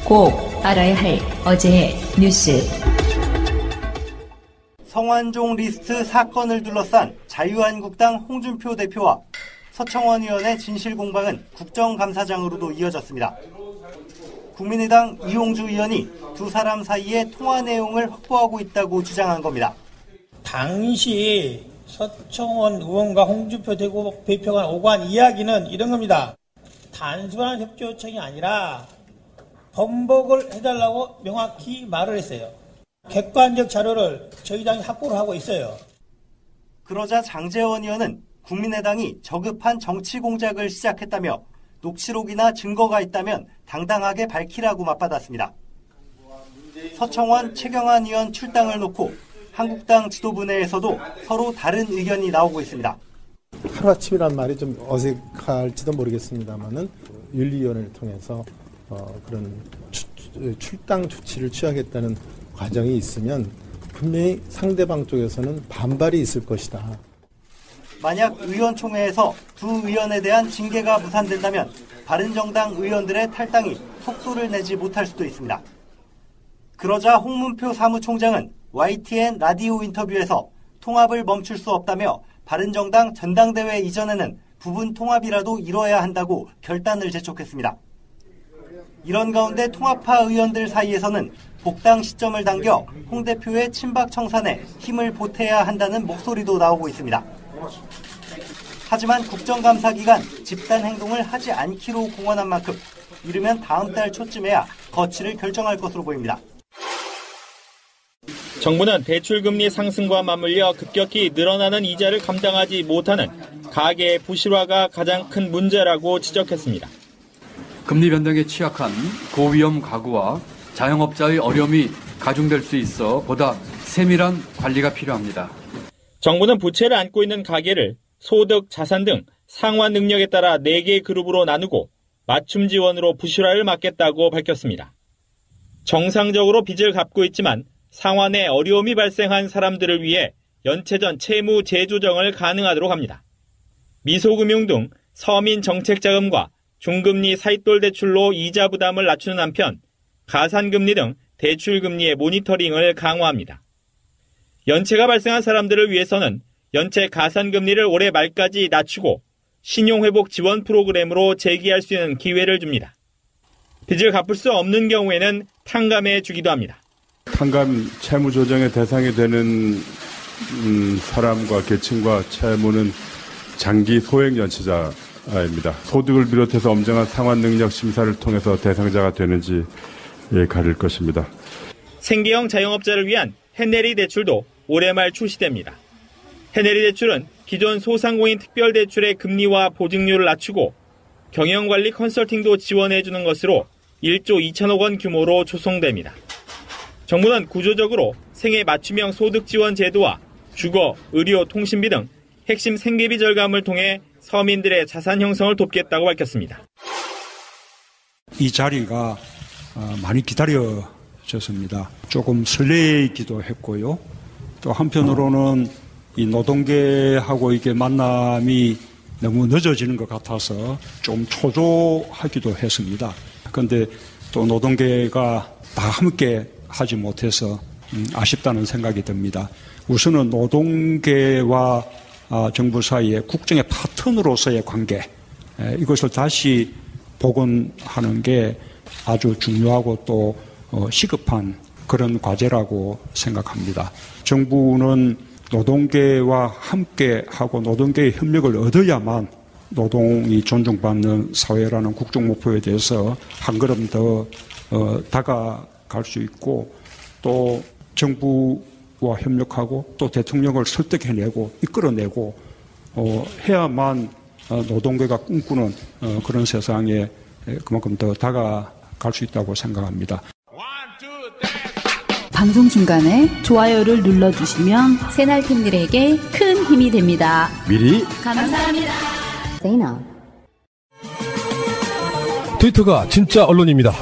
꼭 알아야 할 어제의 뉴스. 성완종 리스트 사건을 둘러싼 자유한국당 홍준표 대표와 서청원 의원의 진실공방은 국정감사장으로도 이어졌습니다. 국민의당 이용주 의원이 두 사람 사이의 통화 내용을 확보하고 있다고 주장한 겁니다. 당시 서청원 의원과 홍준표 대표가 오간 이야기는 이런 겁니다. 단순한 협조 요청이 아니라 번복을 해달라고 명확히 말을 했어요. 객관적 자료를 저희 당이 확보를 하고 있어요. 그러자 장제원 의원은 국민의당이 저급한 정치 공작을 시작했다며 녹취록이나 증거가 있다면 당당하게 밝히라고 맞받았습니다. 서청원, 최경환 의원 출당을 놓고 한국당 지도부 내에서도 서로 다른 의견이 나오고 있습니다. 하루아침이란 말이 좀 어색할지도 모르겠습니다만은 윤리위원회를 통해서 그런 출당 조치를 취하겠다는 과정이 있으면 분명히 상대방 쪽에서는 반발이 있을 것이다. 만약 의원총회에서 두 의원에 대한 징계가 무산된다면 바른정당 의원들의 탈당이 속도를 내지 못할 수도 있습니다. 그러자 홍문표 사무총장은 YTN 라디오 인터뷰에서 통합을 멈출 수 없다며 바른정당 전당대회 이전에는 부분 통합이라도 이뤄야 한다고 결단을 재촉했습니다. 이런 가운데 통합파 의원들 사이에서는 복당 시점을 당겨 홍 대표의 친박 청산에 힘을 보태야 한다는 목소리도 나오고 있습니다. 하지만 국정감사 기간 집단 행동을 하지 않기로 공언한 만큼 이르면 다음 달 초쯤에야 거취를 결정할 것으로 보입니다. 정부는 대출금리 상승과 맞물려 급격히 늘어나는 이자를 감당하지 못하는 가계의 부실화가 가장 큰 문제라고 지적했습니다. 금리 변동에 취약한 고위험 가구와 자영업자의 어려움이 가중될 수 있어 보다 세밀한 관리가 필요합니다. 정부는 부채를 안고 있는 가계를 소득, 자산 등 상환 능력에 따라 4개의 그룹으로 나누고 맞춤 지원으로 부실화를 막겠다고 밝혔습니다. 정상적으로 빚을 갚고 있지만 상환에 어려움이 발생한 사람들을 위해 연체전 채무 재조정을 가능하도록 합니다. 미소금융 등 서민 정책자금과 중금리 사익돌 대출로 이자 부담을 낮추는 한편 가산금리 등 대출금리의 모니터링을 강화합니다. 연체가 발생한 사람들을 위해서는 연체 가산금리를 올해 말까지 낮추고 신용회복 지원 프로그램으로 재기할 수 있는 기회를 줍니다. 빚을 갚을 수 없는 경우에는 탕감해 주기도 합니다. 탕감 채무 조정의 대상이 되는 사람과 계층과 채무는 장기 소액 연체자입니다. 소득을 비롯해서 엄정한 상환 능력 심사를 통해서 대상자가 되는지 가릴 것입니다. 생계형 자영업자를 위한 해내리 대출도 올해 말 출시됩니다. 해내리 대출은 기존 소상공인 특별대출의 금리와 보증률을 낮추고 경영관리 컨설팅도 지원해주는 것으로 1조 2천억 원 규모로 조성됩니다. 정부는 구조적으로 생애 맞춤형 소득 지원 제도와 주거, 의료, 통신비 등 핵심 생계비 절감을 통해 서민들의 자산 형성을 돕겠다고 밝혔습니다. 이 자리가 많이 기다려졌습니다. 조금 설레이기도 했고요. 또 한편으로는 이 노동계하고 이게 만남이 너무 늦어지는 것 같아서 좀 초조하기도 했습니다. 그런데 또 노동계가 다 함께 하지 못해서 아쉽다는 생각이 듭니다. 우선은 노동계와 정부 사이의 국정의 파트너로서의 관계, 이것을 다시 복원하는 게 아주 중요하고 또 시급한 그런 과제라고 생각합니다. 정부는 노동계와 함께하고 노동계의 협력을 얻어야만 노동이 존중받는 사회라는 국정 목표에 대해서 한 걸음 더 다가갈 수 있고 또 정부와 협력하고 또 대통령을 설득해내고 이끌어내고 해야만 노동계가 꿈꾸는 그런 세상에 그만큼 더 다가갈 수 있다고 생각합니다. 방송 중간에 좋아요를 눌러주시면 새날팀들에게 큰 힘이 됩니다. 미리 감사합니다. 트위터가 진짜 언론입니다.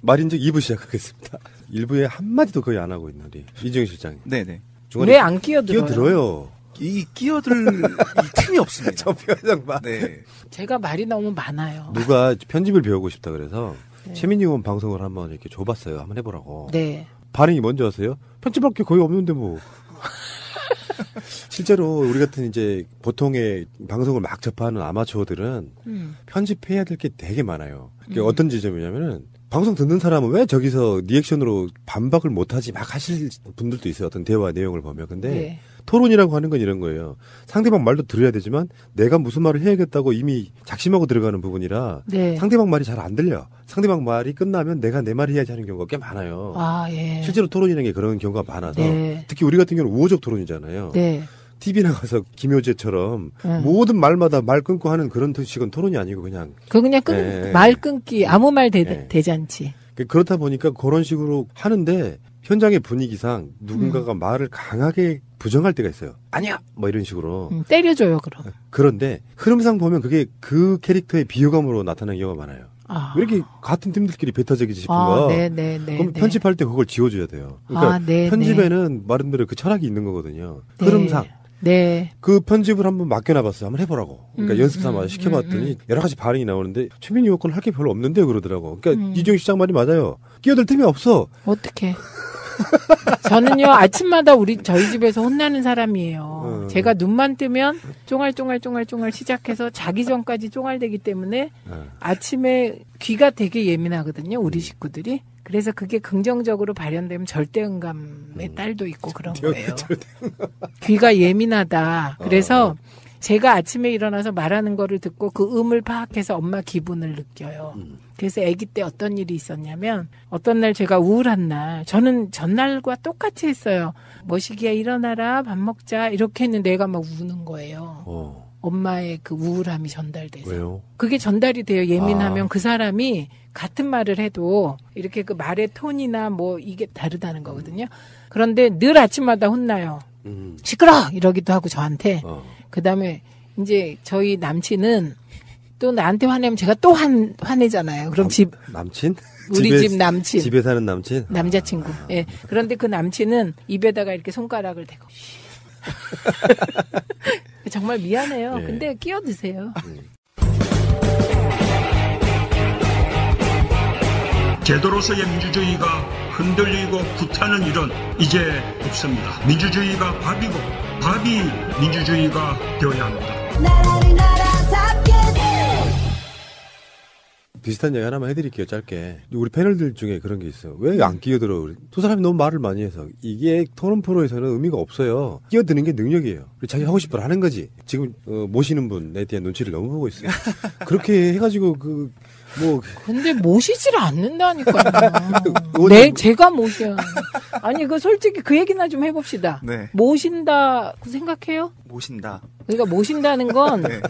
말인즉 2부 시작하겠습니다. 1부에 한마디도 거의 안 하고 있는 우리 이정희 실장님. 네네. 왜 안 끼어들어요? 끼어들어요. 이 끼어들 이 틈이 없습니다. 저 표정 봐. 네. 제가 말이 너무 많아요. 누가 편집을 배우고 싶다 그래서 최민희 의원 방송을 한번 이렇게 줘봤어요. 한번 해보라고. 네. 반응이 뭔지 아세요? 편집할 게 거의 없는데 뭐. 실제로 우리 같은 이제 보통의 방송을 막 접하는 아마추어들은 편집해야 될 게 되게 많아요. 그게 어떤 지점이냐면은 방송 듣는 사람은 왜 저기서 리액션으로 반박을 못하지 막 하실 분들도 있어요. 어떤 대화 내용을 보면. 근데 네. 토론이라고 하는 건 이런 거예요. 상대방 말도 들어야 되지만 내가 무슨 말을 해야겠다고 이미 작심하고 들어가는 부분이라 네. 상대방 말이 잘 안 들려. 상대방 말이 끝나면 내가 내 말을 해야지 하는 경우가 꽤 많아요. 아, 예. 실제로 토론이라는 게 그런 경우가 많아서 네. 특히 우리 같은 경우는 우호적 토론이잖아요. 네. TV 나가서 김효재처럼 모든 말마다 말 끊고 하는 그런 식은 토론이 아니고 그냥 말 끊기 아무 말 대잔치. 그렇다 보니까 그런 식으로 하는데 현장의 분위기상 누군가가 말을 강하게 부정할 때가 있어요. 아니야! 뭐 이런 식으로. 때려줘요, 그럼. 그런데 흐름상 보면 그게 그 캐릭터의 비호감으로 나타나는 경우가 많아요. 아. 왜 이렇게 같은 팀들끼리 배타적이지 싶은가? 그럼 편집할 때 그걸 지워줘야 돼요. 그러니까 편집에는 말은대로 그 철학이 있는 거거든요. 흐름상. 네. 그 편집을 한번 맡겨놔봤어요. 한번 해보라고. 그러니까 연습 삼아 시켜봤더니 여러 가지 반응이 나오는데 최민희 의원 할 게 별로 없는데 그러더라고. 그러니까 이종희 시장 말이 맞아요. 끼어들 틈이 없어. 어떡해. 저는요 아침마다 저희 집에서 혼나는 사람이에요. 제가 눈만 뜨면 쫑알쫑알 시작해서 자기 전까지 쫑알대기 때문에 아침에 귀가 되게 예민하거든요. 우리 식구들이. 그래서 그게 긍정적으로 발현되면 절대음감의 딸도 있고 그런 거예요. 귀가 예민하다. 그래서 제가 아침에 일어나서 말하는 거를 듣고 그 음을 파악해서 엄마 기분을 느껴요. 그래서 아기 때 어떤 일이 있었냐면 어떤 날 제가 우울한 날 저는 전날과 똑같이 했어요. 머시기야 일어나라 밥 먹자 이렇게 했는데 애가 막 우는 거예요. 엄마의 그 우울함이 전달돼서. 왜요? 그게 전달이 돼요. 예민하면 그 사람이 같은 말을 해도 이렇게 그 말의 톤이나 뭐 이게 다르다는 거거든요. 그런데 늘 아침마다 혼나요. 시끄러! 이러기도 하고 저한테. 그 다음에 이제 저희 남친은 또 나한테 화내면 제가 또 화내잖아요. 그럼 남친? 우리 집 남친. 집에 사는 남친? 남자친구. 예. 그런데 그 남친은 입에다가 이렇게 손가락을 대고. 정말 미안해요. 예. 근데 끼어드세요. 제도로서의 민주주의가 흔들리고 구타는 일은 이제 없습니다. 민주주의가 밥이고 밥이 민주주의가 되어야 합니다. 비슷한 얘기 하나만 해드릴게요. 짧게. 우리 패널들 중에 그런 게 있어요. 왜 안 끼어들어? 두 사람이 너무 말을 많이 해서. 이게 토론 프로에서는 의미가 없어요. 끼어드는 게 능력이에요. 자기 하고 싶은 걸 하는 거지. 지금 모시는 분에 대한 눈치를 너무 보고 있어요. 그렇게 해가지고 근데 모시질 않는다니까요. 제가 모셔. 아니, 솔직히 그 얘기나 좀 해봅시다. 네. 모신다고 생각해요? 모신다. 그러니까 모신다는 건, 네.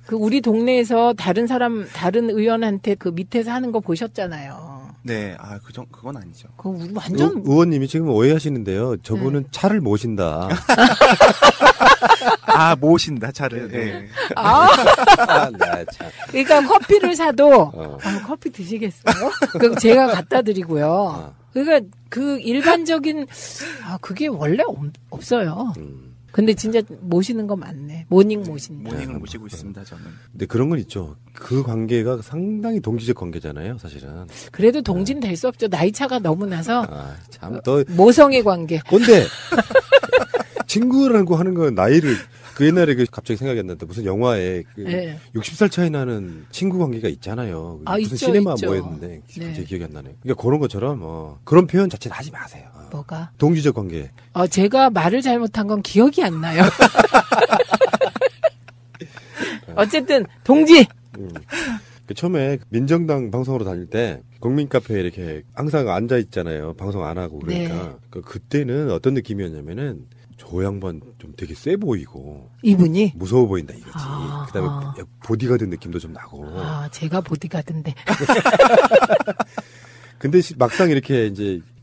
그 우리 동네에서 다른 의원한테 그 밑에서 하는 거 보셨잖아요. 네, 그건 아니죠. 완전. 의원님이 지금 오해하시는데요. 저분은 차를 모신다. 모신다, 차를. 네. 그러니까 커피를 사도, 커피 드시겠어요? 그럼 제가 갖다 드리고요. 그러니까 그 일반적인, 그게 원래 없어요. 근데 진짜 모시는 거 맞네. 모신다. 모닝을 모시고 있습니다, 저는. 근데 그런 건 있죠. 그 관계가 상당히 동지적 관계잖아요, 사실은. 그래도 동지는 될 수 없죠. 나이 차가 너무 나서. 모성의 관계. 근데 친구라고 하는 건 나이를 그 옛날에 갑자기 생각이 안 났는데 무슨 영화에 60살 차이 나는 친구 관계가 있잖아요. 무슨 있죠, 시네마 있죠. 뭐였는데 갑자기 기억이 안 나네요. 그러니까 그런 것처럼 그런 표현 자체는 하지 마세요. 뭐가? 동지적 관계. 제가 말을 잘못한 건 기억이 안 나요. 어쨌든 동지. 처음에 민정당 방송으로 다닐 때 국민 카페에 이렇게 항상 앉아 있잖아요. 방송 안 하고 그러니까 그때는 어떤 느낌이었냐면은 저 양반 좀 되게 세 보이고 이분이 무서워 보인다 이거지. 그다음에 보디가드 느낌도 좀 나고. 제가 보디가드인데. 근데 막상 이렇게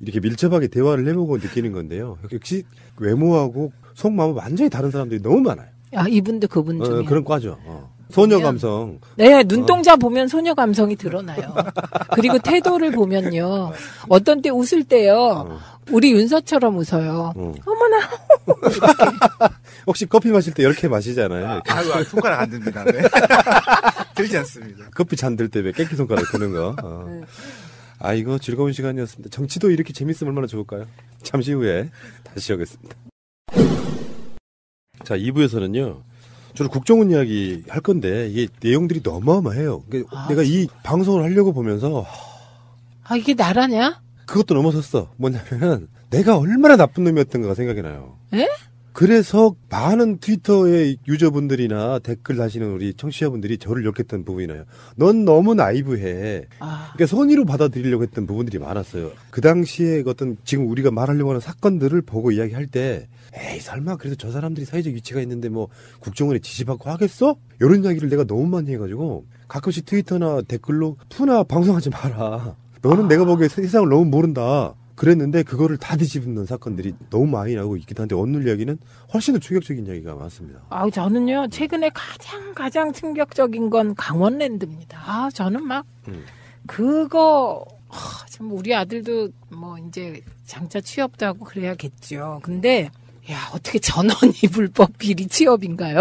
밀접하게 대화를 해보고 느끼는 건데요. 역시 외모하고 속마음은 완전히 다른 사람들이 너무 많아요. 이분도 그분 중에 그런 과죠. 소녀 보면, 감성. 네, 눈동자 보면 소녀 감성이 드러나요. 그리고 태도를 보면요. 어떤 때 웃을 때요. 우리 윤서처럼 웃어요. 어머나. 혹시 커피 마실 때 이렇게 마시잖아요. 아유, 손가락 안 듭니다. 네. 들지 않습니다. 커피 잔 들 때 왜 깨끗이 손가락 드는 거. 아, 이거 즐거운 시간이었습니다. 정치도 이렇게 재밌으면 얼마나 좋을까요? 잠시 후에 다시 오겠습니다. 자, 2부에서는요. 주로 국정원 이야기 할 건데 이게 내용들이 너무 어마어마해요. 그러니까 내가 이 방송을 하려고 보면서 이게 나라냐? 그것도 넘어섰어. 뭐냐면은 내가 얼마나 나쁜 놈이었던가가 생각이 나요. 에? 그래서 많은 트위터의 유저분들이나 댓글 다시는 우리 청취자분들이 저를 욕했던 부분이 나요. 넌 너무 나이브해. 그러니까 선의로 받아들이려고 했던 부분들이 많았어요. 그 당시에 어떤 지금 우리가 말하려고 하는 사건들을 보고 이야기할 때 에이 설마 그래도 저 사람들이 사회적 위치가 있는데 뭐 국정원에 지시받고 하겠어? 이런 이야기를 내가 너무 많이 해가지고 가끔씩 트위터나 댓글로 푸나 방송하지 마라. 너는 내가 보기에 세상을 너무 모른다. 그랬는데 그거를 다 뒤집는 사건들이 너무 많이 나오고 있긴 한데 오늘 이야기는 훨씬 더 충격적인 이야기가 많습니다. 저는요 최근에 가장 충격적인 건 강원랜드입니다. 저는 막 그거 참 우리 아들도 뭐 이제 장차 취업도 하고 그래야겠죠. 근데 어떻게 전원이 불법 비리 취업인가요?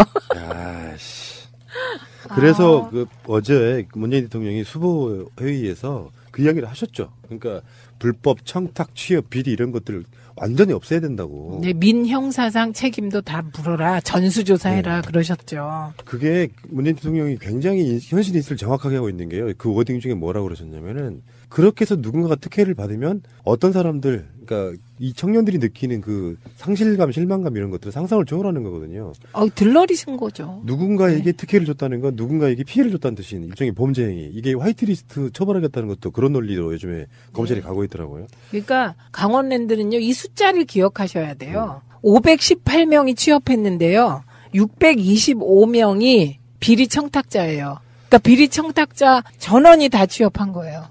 그래서 어제 문재인 대통령이 수보 회의에서 그 이야기를 하셨죠. 그러니까 불법 청탁 취업 비리 이런 것들을 완전히 없애야 된다고. 네, 민형사상 책임도 다 물어라. 전수조사해라. 그러셨죠. 그게 문재인 대통령이 굉장히 현실 인식을 정확하게 하고 있는 게요. 그 워딩 중에 뭐라고 그러셨냐면은 그렇게 해서 누군가가 특혜를 받으면 어떤 사람들, 그러니까 이 청년들이 느끼는 그 상실감, 실망감 이런 것들을 상상을 초월하는 거거든요. 들러리신 거죠. 누군가에게 특혜를 줬다는 건 누군가에게 피해를 줬다는 뜻인 일종의 범죄 행위. 이게 화이트리스트 처벌하겠다는 것도 그런 논리로 요즘에 검찰이 가고 있더라고요. 그러니까 강원랜드는요. 이 숫자를 기억하셔야 돼요. 518명이 취업했는데요. 625명이 비리 청탁자예요. 그러니까 비리 청탁자 전원이 다 취업한 거예요.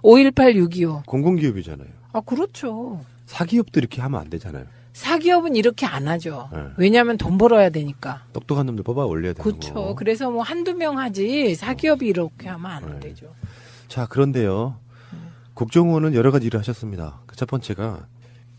518-625. 공공기업이잖아요. 그렇죠. 사기업도 이렇게 하면 안 되잖아요. 사기업은 이렇게 안 하죠. 왜냐하면 돈 벌어야 되니까. 똑똑한 놈들 뽑아 올려야 되는 그렇죠. 거고. 그래서 뭐 한두 명 하지 사기업이 이렇게 하면 안 되죠. 자, 그런데요. 국정원은 여러 가지 일을 하셨습니다. 첫 번째가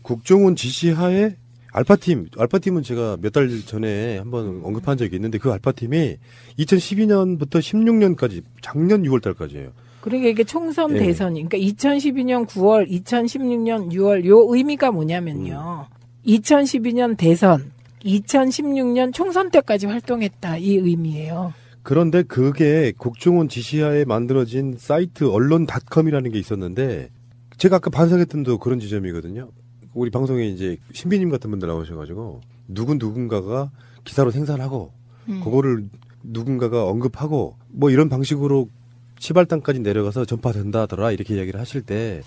국정원 지시하에 알파팀은 제가 몇 달 전에 한번 언급한 적이 있는데 그 알파팀이 2012년부터 16년까지 작년 6월 달까지예요. 그러니까 이게 총선 대선이, 그러니까 2012년 9월, 2016년 6월, 요 의미가 뭐냐면요. 2012년 대선, 2016년 총선 때까지 활동했다, 이 의미예요. 그런데 그게 국정원 지시하에 만들어진 사이트 언론닷컴이라는 게 있었는데, 제가 아까 반성했던 도 그런 지점이거든요. 우리 방송에 이제 신비님 같은 분들 나오셔가지고, 누군가가 기사로 생산하고, 그거를 누군가가 언급하고, 뭐 이런 방식으로 시발단까지 내려가서 전파된다더라 이렇게 이야기를 하실 때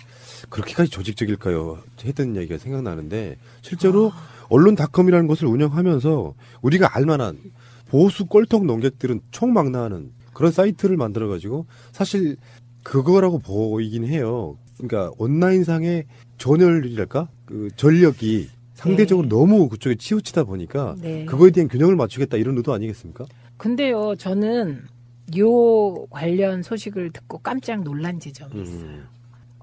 그렇게까지 조직적일까요? 했던 얘기가 생각나는데 실제로 언론닷컴이라는 것을 운영하면서 우리가 알만한 보수 꼴통 농객들은 총망라하는 그런 사이트를 만들어가지고 사실 그거라고 보이긴 해요. 그러니까 온라인상의 전열이랄까? 그 전력이 상대적으로 너무 그쪽에 치우치다 보니까 그거에 대한 균형을 맞추겠다 이런 의도 아니겠습니까? 근데요, 저는 요 관련 소식을 듣고 깜짝 놀란 지점이 있어요.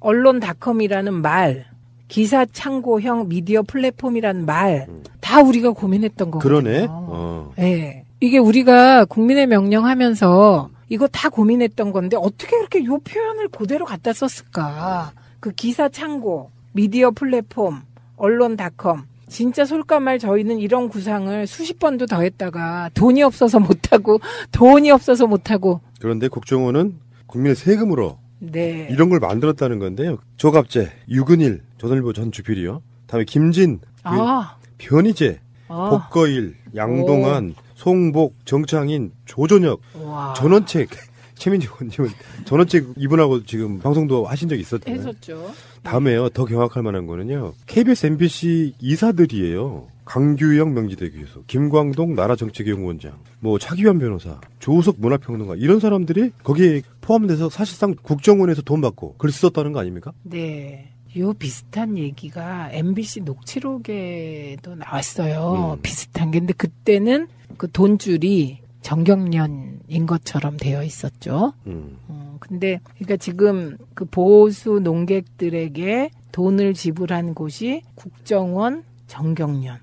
언론닷컴이라는 말, 기사 창고형 미디어 플랫폼이라는 말, 다 우리가 고민했던 거거든요. 그러네. 네. 이게 우리가 국민의 명령 하면서 이거 다 고민했던 건데 어떻게 그렇게 요 표현을 그대로 갖다 썼을까? 그 기사 창고, 미디어 플랫폼, 언론닷컴. 진짜 솔까말 저희는 이런 구상을 수십 번도 더 했다가 돈이 없어서 못하고 그런데 국정원은 국민의 세금으로 네. 이런 걸 만들었다는 건데요. 조갑재, 유근일, 조선일보 전 주필이요. 다음에 김진, 변희재, 복거일, 양동안, 송복, 정창인, 조전혁, 전원책, 최민지 의원님은 전원책 이분하고 지금 방송도 하신 적이 있었잖아요. 했었죠. 다음에요. 더 경악할 만한 거는요. KBS, MBC 이사들이에요. 강규영 명지대교수, 김광동 나라정책연구원장, 뭐 차기환 변호사, 조우석 문화평론가 이런 사람들이 거기에 포함돼서 사실상 국정원에서 돈 받고 글 썼다는 거 아닙니까? 네. 요 비슷한 얘기가 MBC 녹취록에도 나왔어요. 비슷한 게. 근데 그때는 그 돈줄이 정경련인 것처럼 되어 있었죠. 근데 그러니까 지금 그 보수 농객들에게 돈을 지불한 곳이 국정원, 정경련.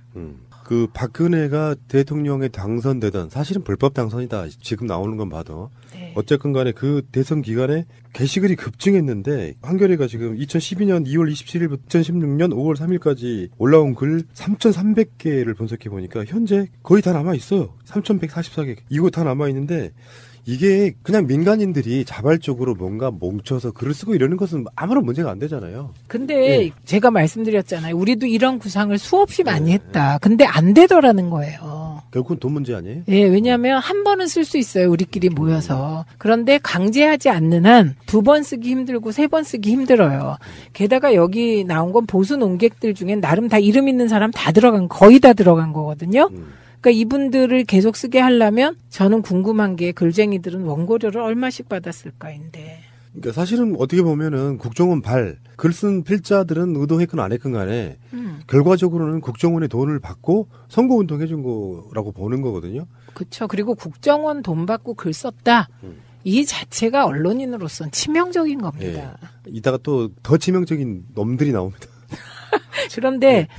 그 박근혜가 대통령에 당선되던 사실은 불법 당선이다. 지금 나오는 건 봐도. 네. 어쨌건 간에 그 대선 기간에 게시글이 급증했는데 한겨레가 지금 2012년 2월 27일부터 2016년 5월 3일까지 올라온 글 3,300개를 분석해 보니까 현재 거의 다 남아 있어요. 3,144개. 이거 다 남아 있는데 이게 그냥 민간인들이 자발적으로 뭔가 뭉쳐서 글을 쓰고 이러는 것은 아무런 문제가 안 되잖아요. 근데 제가 말씀드렸잖아요. 우리도 이런 구상을 수없이 많이 했다. 근데 안 되더라는 거예요. 결국은 돈 문제 아니에요? 예, 왜냐하면 한 번은 쓸 수 있어요. 우리끼리 모여서. 그런데 강제하지 않는 한 두 번 쓰기 힘들고 세 번 쓰기 힘들어요. 게다가 여기 나온 건 보수 농객들 중엔 나름 다 이름 있는 사람 다 거의 다 들어간 거거든요. 그러니까 이분들을 계속 쓰게 하려면 저는 궁금한 게 글쟁이들은 원고료를 얼마씩 받았을까인데. 그러니까 사실은 어떻게 보면은 국정원 글 쓴 필자들은 의도했건 안 했건 간에 결과적으로는 국정원의 돈을 받고 선거운동 해준 거라고 보는 거거든요. 그렇죠. 그리고 국정원 돈 받고 글 썼다. 이 자체가 언론인으로서는 치명적인 겁니다. 예. 이따가 또 더 치명적인 놈들이 나옵니다. 그런데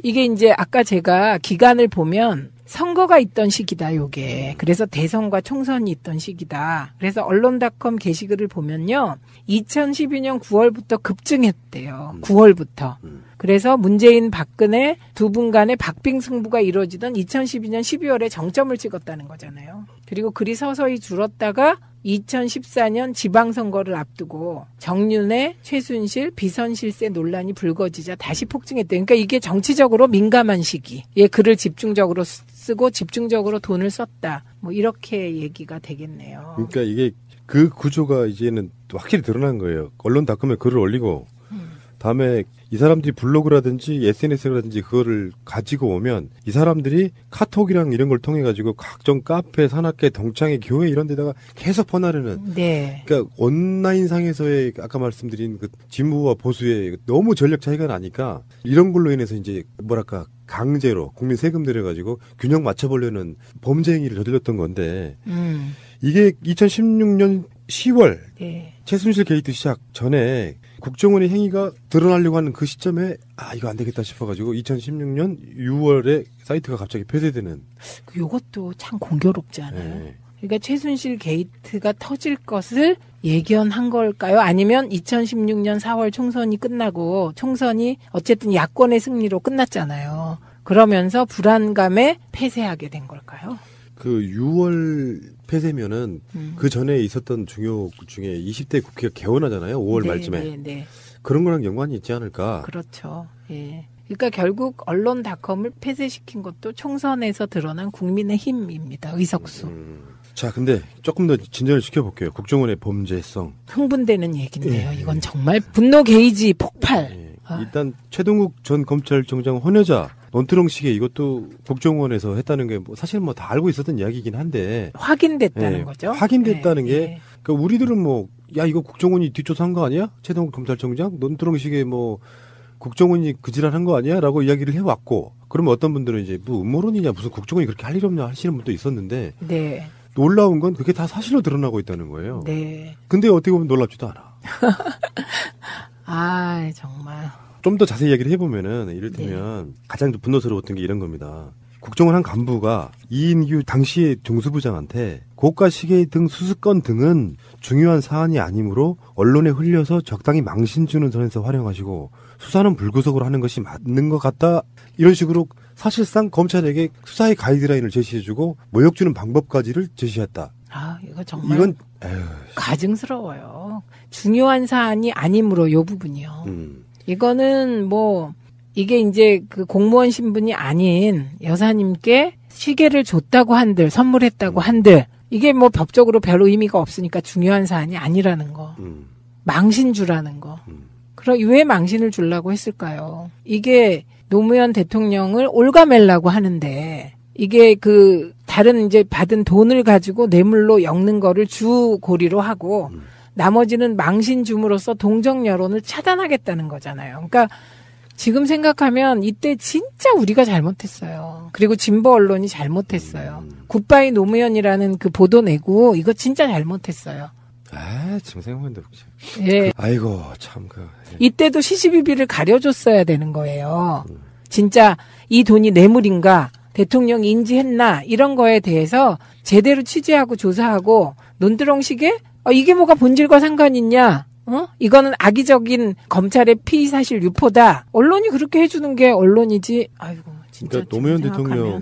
이게 이제 아까 제가 기간을 보면 선거가 있던 시기다, 요게. 그래서 대선과 총선이 있던 시기다. 그래서 언론닷컴 게시글을 보면요. 2012년 9월부터 급증했대요. 9월부터. 그래서 문재인, 박근혜 두 분 간의 박빙승부가 이루어지던 2012년 12월에 정점을 찍었다는 거잖아요. 그리고 글이 서서히 줄었다가 2014년 지방선거를 앞두고 정윤회, 최순실, 비선실세 논란이 불거지자 다시 폭증했대요. 그러니까 이게 정치적으로 민감한 시기에 글을 집중적으로 쓰고 집중적으로 돈을 썼다. 뭐 이렇게 얘기가 되겠네요. 그러니까 이게 그 구조가 이제는 확실히 드러난 거예요. 언론닷컴에 글을 올리고 다음에 이 사람들이 블로그라든지 SNS라든지 그거를 가지고 오면 이 사람들이 카톡이랑 이런 걸 통해 가지고 각종 카페, 산악회, 동창회, 교회 이런 데다가 계속 퍼나르는. 네. 그러니까 온라인 상에서의 아까 말씀드린 그 진보와 보수의 너무 전력 차이가 나니까 이런 걸로 인해서 이제 뭐랄까 강제로 국민 세금 들여가지고 균형 맞춰보려는 범죄 행위를 저질렀던 건데 이게 2016년 10월 네. 최순실 게이트 시작 전에 국정원의 행위가 드러나려고 하는 그 시점에 이거 안 되겠다 싶어가지고 2016년 6월에 사이트가 갑자기 폐쇄되는. 요것도 참 공교롭지 않아요? 네. 그러니까 최순실 게이트가 터질 것을 예견한 걸까요? 아니면 2016년 4월 총선이 끝나고 총선이 어쨌든 야권의 승리로 끝났잖아요. 그러면서 불안감에 폐쇄하게 된 걸까요? 그 6월 폐쇄면은 그 전에 있었던 중요 중에 20대 국회가 개원하잖아요. 5월 네, 말쯤에. 네. 그런 거랑 연관이 있지 않을까. 그렇죠. 예. 그러니까 결국 언론닷컴을 폐쇄시킨 것도 총선에서 드러난 국민의 힘입니다. 의석수. 자, 근데 조금 더 진전을 시켜볼게요. 국정원의 범죄성. 흥분되는 얘기인데요. 이건 정말 분노 게이지 폭발. 일단 최동욱 전 검찰총장 헌여자 논두렁식에 이것도 국정원에서 했다는 게 뭐 사실 뭐 다 알고 있었던 이야기이긴 한데 확인됐다는 거죠. 확인됐다는 게 그러니까 우리들은 뭐 야 이거 국정원이 뒷조사한 거 아니야? 최동욱 검찰총장 논두렁식에 뭐 국정원이 그지랄한 거 아니야?라고 이야기를 해왔고 그러면 어떤 분들은 이제 뭐 음모론이냐 무슨 국정원이 그렇게 할 일 없냐 하시는 분도 있었는데 네. 놀라운 건 그게 다 사실로 드러나고 있다는 거예요. 네. 근데 어떻게 보면 놀랍지도 않아. 아 정말. 좀 더 자세히 이야기를 해보면은 이를테면 가장 분노스러웠던 게 이런 겁니다. 국정원 한 간부가 이인규 당시의 중수부장한테 고가 시계 등 수수권 등은 중요한 사안이 아니므로 언론에 흘려서 적당히 망신 주는 선에서 활용하시고 수사는 불구속으로 하는 것이 맞는 것 같다. 이런 식으로 사실상 검찰에게 수사의 가이드라인을 제시해주고 모욕 주는 방법까지를 제시했다. 아 이거 정말 이건 가증스러워요. 중요한 사안이 아니므로 요 부분이요. 이거는 뭐 이게 이제 그 공무원 신분이 아닌 여사님께 시계를 줬다고 한들 선물했다고 한들 이게 뭐 법적으로 별로 의미가 없으니까 중요한 사안이 아니라는 거. 망신 주라는 거. 그럼 왜 망신을 주려고 했을까요? 이게 노무현 대통령을 올가매려고 하는데 이게 그 다른 이제 받은 돈을 가지고 뇌물로 엮는 거를 주 고리로 하고 나머지는 망신 줌으로써 동정 여론을 차단하겠다는 거잖아요. 그러니까 지금 생각하면 이때 진짜 우리가 잘못했어요. 그리고 진보 언론이 잘못했어요. 굿바이 노무현이라는 그 보도 내고 이거 진짜 잘못했어요. 지금 생각해도 예. 아이고 참 이때도 시시비비를 가려줬어야 되는 거예요. 진짜 이 돈이 뇌물인가, 대통령이 인지했나 이런 거에 대해서 제대로 취재하고 조사하고 논두렁식에 이게 뭐가 본질과 상관 있냐? 이거는 악의적인 검찰의 피의 사실 유포다. 언론이 그렇게 해주는 게 언론이지. 아이고 진짜. 그러니까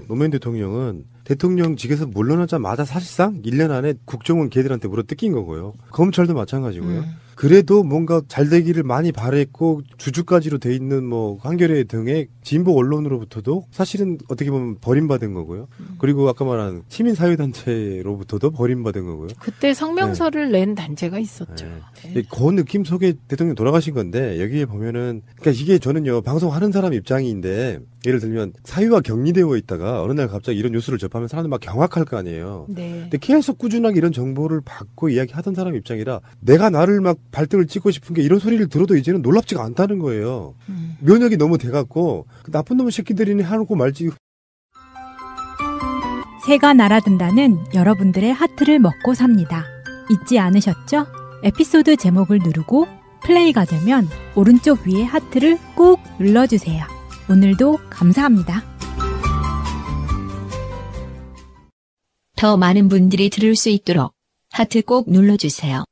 노무현 대통령은 대통령직에서 물러나자마자 사실상 1년 안에 국정원 걔들한테 물어 뜯긴 거고요. 검찰도 마찬가지고요. 그래도 뭔가 잘 되기를 많이 바랬고 주주까지로 돼 있는 뭐 한겨레 등의 진보 언론으로부터도 사실은 어떻게 보면 버림받은 거고요. 그리고 아까 말한 시민사회단체로부터도 버림받은 거고요. 그때 성명서를 낸 단체가 있었죠. 네. 그 느낌 속에 대통령 돌아가신 건데 여기에 보면은 그러니까 이게 저는요 방송하는 사람 입장인데 예를 들면 사유가 격리되어 있다가 어느 날 갑자기 이런 뉴스를 접하면 사람들 막 경악할 거 아니에요. 네. 근데 계속 꾸준하게 이런 정보를 받고 이야기하던 사람 입장이라 내가 나를 막 발등을 찍고 싶은 게 이런 소리를 들어도 이제는 놀랍지가 않다는 거예요. 면역이 너무 돼갖고 나쁜 놈의 새끼들이니 하고 말지. 새가 날아든다는 여러분들의 하트를 먹고 삽니다. 잊지 않으셨죠? 에피소드 제목을 누르고 플레이가 되면 오른쪽 위에 하트를 꼭 눌러주세요. 오늘도 감사합니다. 더 많은 분들이 들을 수 있도록 하트 꼭 눌러주세요.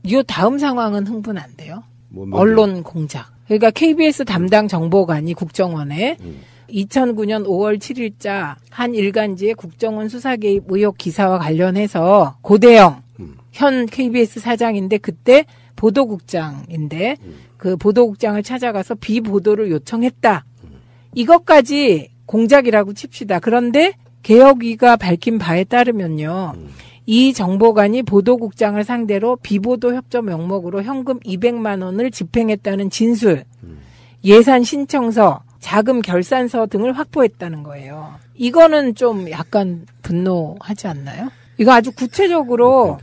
이 다음 상황은 흥분 안 돼요. 언론 공작. 그러니까 KBS 담당 정보관이 국정원에 2009년 5월 7일자 한 일간지의 국정원 수사 개입 의혹 기사와 관련해서 고대영 현 KBS 사장인데 그때 보도국장인데 그 보도국장을 찾아가서 비보도를 요청했다. 이것까지 공작이라고 칩시다. 그런데 개혁위가 밝힌 바에 따르면요. 이 정보관이 보도국장을 상대로 비보도 협조 명목으로 현금 200만 원을 집행했다는 진술, 예산 신청서, 자금 결산서 등을 확보했다는 거예요. 이거는 좀 약간 분노하지 않나요? 이거 아주 구체적으로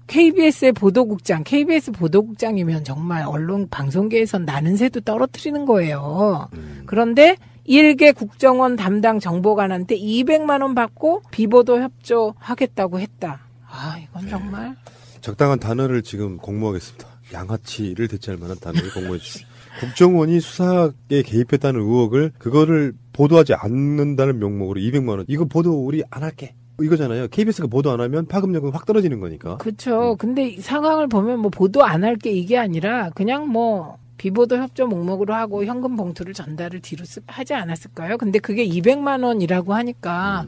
KBS의 보도국장, KBS 보도국장이면 정말 언론 방송계에선 나는 새도 떨어뜨리는 거예요. 그런데 일개 국정원 담당 정보관한테 200만 원 받고 비보도 협조하겠다고 했다. 이건 정말. 적당한 단어를 지금 공모하겠습니다. 양아치를 대체할 만한 단어를 공모해 주십시오. 국정원이 수사에 개입했다는 의혹을 그거를 보도하지 않는다는 명목으로 200만 원. 이거 보도 우리 안 할게. 이거잖아요. KBS가 보도 안 하면 파급력은 확 떨어지는 거니까. 그렇죠. 근데 이 상황을 보면 뭐 보도 안 할게 이게 아니라 그냥 뭐 비보도 협조 목록으로 하고 현금 봉투를 전달을 뒤로 하지 않았을까요? 근데 그게 200만 원이라고 하니까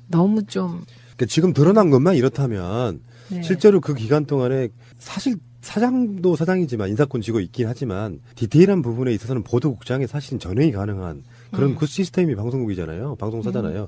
너무 좀. 그러니까 지금 드러난 것만 이렇다면 네. 실제로 그 기간 동안에 사실 사장도 사장이지만 인사권 쥐고 있긴 하지만 디테일한 부분에 있어서는 보도국장에 사실은 전용이 가능한 그런 그 시스템이 방송국이잖아요. 방송사잖아요.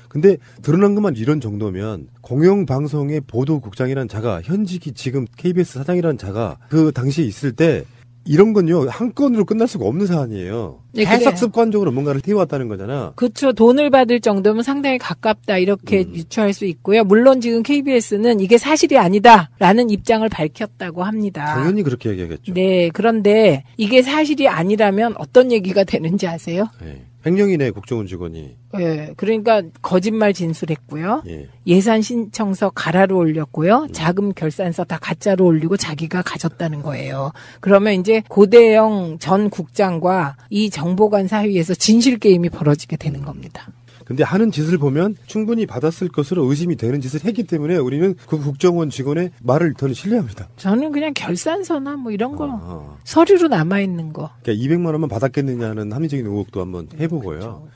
근데 드러난 것만 이런 정도면 공영방송의 보도국장이라는 자가 현직이 지금 KBS 사장이라는 자가 그 당시에 있을 때 이런 건요 한 건으로 끝날 수가 없는 사안이에요. 네, 계속 그래요. 습관적으로 뭔가를 해왔다는 거잖아. 그렇죠. 돈을 받을 정도면 상당히 가깝다 이렇게 유추할 수 있고요. 물론 지금 KBS는 이게 사실이 아니다라는 입장을 밝혔다고 합니다. 당연히 그렇게 얘기하겠죠. 네. 그런데 이게 사실이 아니라면 어떤 얘기가 되는지 아세요? 네. 횡령이네 국정원 직원이. 예, 그러니까 거짓말 진술했고요. 예. 예산 신청서 가라로 올렸고요. 자금 결산서 다 가짜로 올리고 자기가 가졌다는 거예요. 그러면 이제 고대영 전 국장과 이 정보관 사이에서 진실 게임이 벌어지게 되는 겁니다. 근데 하는 짓을 보면 충분히 받았을 것으로 의심이 되는 짓을 했기 때문에 우리는 그 국정원 직원의 말을 더 신뢰합니다. 저는 그냥 결산서나 뭐 이런 거 서류로 남아있는 거. 그러니까 200만 원만 받았겠느냐는 합리적인 의혹도 한번 해보고요. 그렇죠.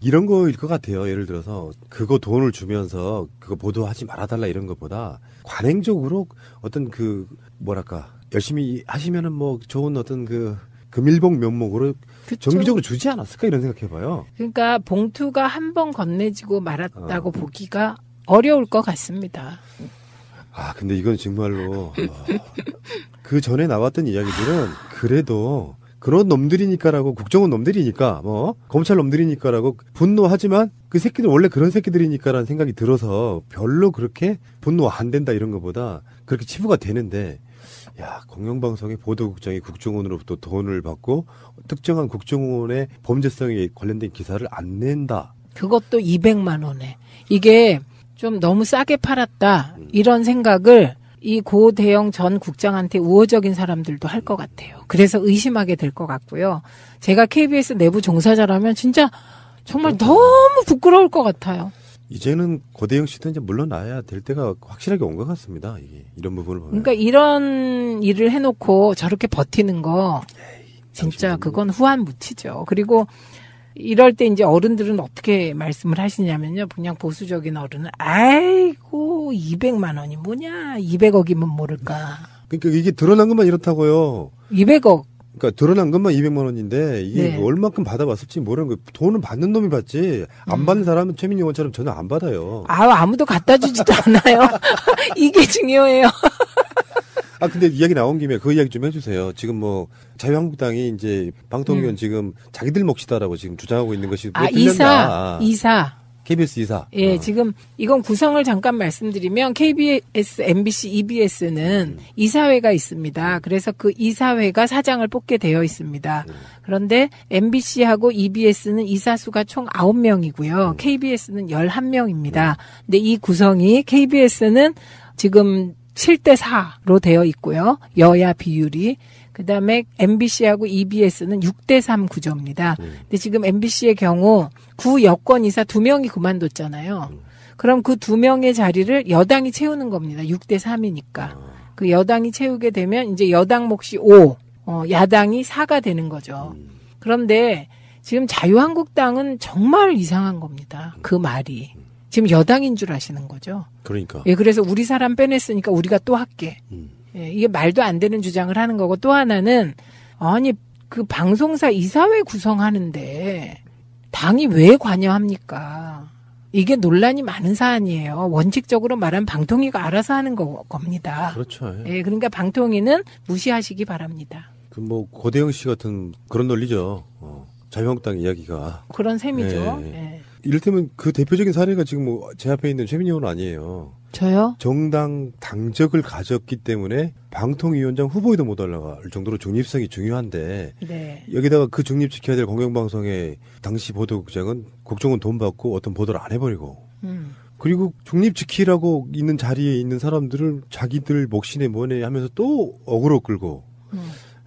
이런 거일 것 같아요. 예를 들어서 그거 돈을 주면서 그거 보도하지 말아달라 이런 것보다 관행적으로 어떤 그 뭐랄까 열심히 하시면은 뭐 좋은 어떤 그 금일봉 면목으로 그쵸. 정기적으로 주지 않았을까 이런 생각해봐요. 그러니까 봉투가 한 번 건네지고 말았다고 보기가 어려울 것 같습니다. 근데 이건 정말로 그 전에 나왔던 이야기들은 그래도 그런 놈들이니까라고 국정원 놈들이니까 뭐 검찰 놈들이니까라고 분노하지만 그 새끼들 원래 그런 새끼들이니까라는 생각이 들어서 별로 그렇게 분노 안 된다 이런 것보다 그렇게 치부가 되는데 야, 공영방송의 보도국장이 국정원으로부터 돈을 받고 특정한 국정원의 범죄성에 관련된 기사를 안 낸다. 그것도 200만 원에. 이게 좀 너무 싸게 팔았다. 이런 생각을 이 고대영 전 국장한테 우호적인 사람들도 할 것 같아요. 그래서 의심하게 될 것 같고요. 제가 KBS 내부 종사자라면 진짜 정말 너무 부끄러울 것 같아요. 이제는 고대영 씨도 이제 물러나야 될 때가 확실하게 온 것 같습니다. 이게 이런 부분을 보면. 그러니까 이런 일을 해놓고 저렇게 버티는 거 진짜 그건 후한 무치죠. 그리고 이럴 때 이제 어른들은 어떻게 말씀을 하시냐면요. 그냥 보수적인 어른은 아이고 200만 원이 뭐냐 200억이면 모를까. 그러니까 이게 드러난 것만 이렇다고요. 200억. 그러니까 드러난 것만 200만 원인데 이게 네. 얼마큼 받아봤을지 모르는 거예요. 돈은 받는 놈이 받지 안 받는 사람은 최민희 의원처럼 전혀 안 받아요. 아무도 갖다 주지도 않아요. 이게 중요해요. 아 근데 이야기 나온 김에 그 이야기 좀 해주세요. 지금 뭐 자유한국당이 이제 방통위원 지금 자기들 몫이다라고 지금 주장하고 있는 것이 이사. KBS 이사. 예, 지금 이건 구성을 잠깐 말씀드리면 KBS, MBC, EBS는 이사회가 있습니다. 그래서 그 이사회가 사장을 뽑게 되어 있습니다. 그런데 MBC하고 EBS는 이사수가 총 9명이고요. KBS는 11명입니다. 근데 이 구성이 KBS는 지금 7대4로 되어 있고요. 여야 비율이. 그다음에 MBC하고 EBS는 6대3 구조입니다. 근데 지금 MBC의 경우 구 여권이사 2명이 그만뒀잖아요. 그럼 그 2명의 자리를 여당이 채우는 겁니다. 6대3이니까. 그 여당이 채우게 되면 이제 여당 몫이 5, 야당이 4가 되는 거죠. 그런데 지금 자유한국당은 정말 이상한 겁니다. 그 말이. 지금 여당인 줄 아시는 거죠. 그러니까. 예, 그래서 우리 사람 빼냈으니까 우리가 또 할게. 예, 이게 말도 안 되는 주장을 하는 거고 또 하나는 아니 그 방송사 이사회 구성하는데 당이 왜 관여합니까? 이게 논란이 많은 사안이에요. 원칙적으로 말하면 방통위가 알아서 하는 겁니다. 그렇죠. 예, 그러니까 방통위는 무시하시기 바랍니다. 그 뭐 고대영 씨 같은 그런 논리죠. 자유한국당 이야기가 그런 셈이죠. 예. 예. 이를테면 그 대표적인 사례가 지금 뭐 제 앞에 있는 최민희 의원 아니에요. 저요? 정당 당적을 가졌기 때문에 방통위원장 후보에도 못 올라갈 정도로 중립성이 중요한데 네. 여기다가 그 중립 지켜야 될 공영방송의 당시 보도국장은 국정원 돈 받고 어떤 보도를 안 해버리고 그리고 중립 지키라고 있는 자리에 있는 사람들을 자기들 몫이네 뭐네 하면서 또 어그로 끌고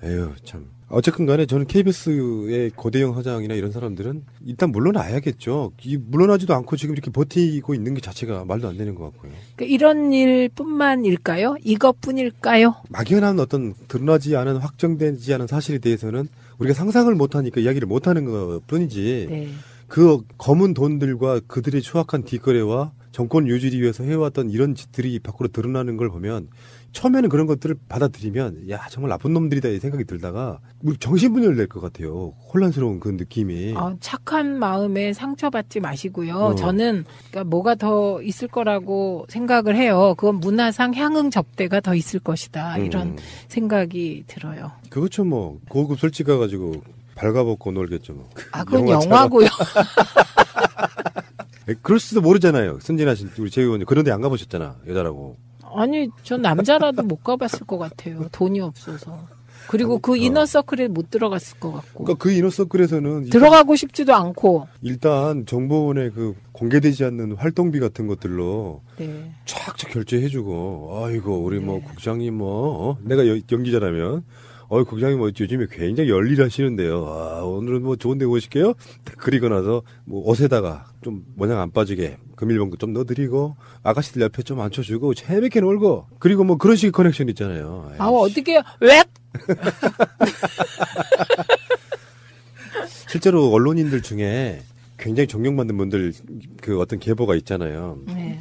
에휴 참. 어쨌든 간에 저는 KBS의 고대영 사장이나 이런 사람들은 일단 물러나야겠죠. 물러나지도 않고 지금 이렇게 버티고 있는 게 자체가 말도 안 되는 것 같고요. 그러니까 이런 일뿐만일까요? 이것뿐일까요? 막연한 어떤 드러나지 않은 확정되지 않은 사실에 대해서는 우리가 상상을 못하니까 이야기를 못하는 것 뿐이지 네. 그 검은 돈들과 그들의 추악한 뒷거래와 정권 유지를 위해서 해왔던 이런 짓들이 밖으로 드러나는 걸 보면 처음에는 그런 것들을 받아들이면 야 정말 나쁜 놈들이다 이 생각이 들다가 우리 정신분열 될 것 같아요. 혼란스러운 그 느낌이. 착한 마음에 상처받지 마시고요. 저는 그러니까 뭐가 더 있을 거라고 생각을 해요. 그건 문화상 향응 접대가 더 있을 것이다. 이런 생각이 들어요. 그렇죠. 뭐 고급 설치 가가지고 발가벗고 놀겠죠. 뭐. 그건 영화고요. 그럴 수도 모르잖아요. 순진하신 우리 제 의원님 그런 데 안 가보셨잖아. 여자라고. 아니 전 남자라도 못 가봤을 것 같아요. 돈이 없어서. 그리고 그 이너서클에 못 들어갔을 것 같고. 그러니까 그 이너서클에서는 들어가고 싶지도 않고. 일단 정보원의 그 공개되지 않는 활동비 같은 것들로 네. 쫙쫙 결제해주고 아이고 우리 뭐 국장님 뭐 내가 연기자라면 국장님 뭐 요즘에 굉장히 열일하시는데요. 오늘은 뭐 좋은데 오실게요. 그리고 나서 뭐 옷에다가 좀 모양 안 빠지게 금일봉도 좀 넣어드리고 아가씨들 옆에 좀 앉혀주고 재밌게 놀고 그리고 뭐 그런 식의 커넥션 있잖아요. 어떻게 왜? 실제로 언론인들 중에 굉장히 존경받는 분들 그 어떤 계보가 있잖아요. 네.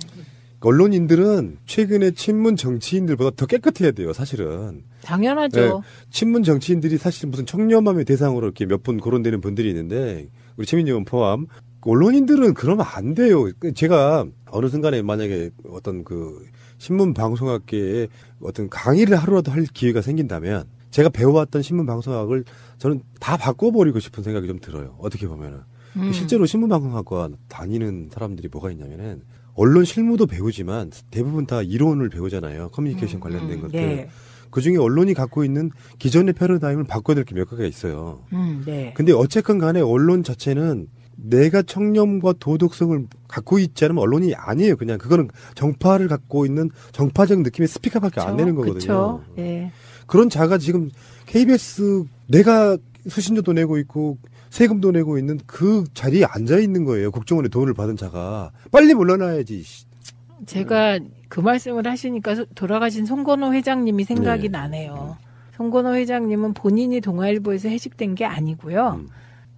언론인들은 최근에 친문 정치인들보다 더 깨끗해야 돼요, 사실은. 당연하죠. 네, 친문 정치인들이 사실 무슨 청렴함의 대상으로 이렇게 몇 분 거론되는 분들이 있는데 우리 최민희 의원 포함 언론인들은 그러면 안 돼요. 제가 어느 순간에 만약에 어떤 그 신문 방송학계에 어떤 강의를 하루라도 할 기회가 생긴다면 제가 배워왔던 신문 방송학을 저는 다 바꿔버리고 싶은 생각이 좀 들어요. 어떻게 보면은. 실제로 신문 방송학과 다니는 사람들이 뭐가 있냐면은 언론 실무도 배우지만 대부분 다 이론을 배우잖아요. 커뮤니케이션 관련된 것들. 네. 그중에 언론이 갖고 있는 기존의 패러다임을 바꿔야 될 게 몇 가지가 있어요. 네. 근데 어쨌건 간에 언론 자체는 내가 청렴과 도덕성을 갖고 있지 않으면 언론이 아니에요. 그냥 그거는 정파를 갖고 있는 정파적 느낌의 스피커밖에 안 내는 거거든요. 그렇죠. 예. 그런 자가 지금 KBS 내가 수신료도 내고 있고 세금도 내고 있는 그 자리에 앉아 있는 거예요. 국정원의 돈을 받은 자가. 빨리 물러나야지. 제가 그 말씀을 하시니까 돌아가신 송건호 회장님이 생각이 나네요. 송건호 회장님은 본인이 동아일보에서 해직된 게 아니고요.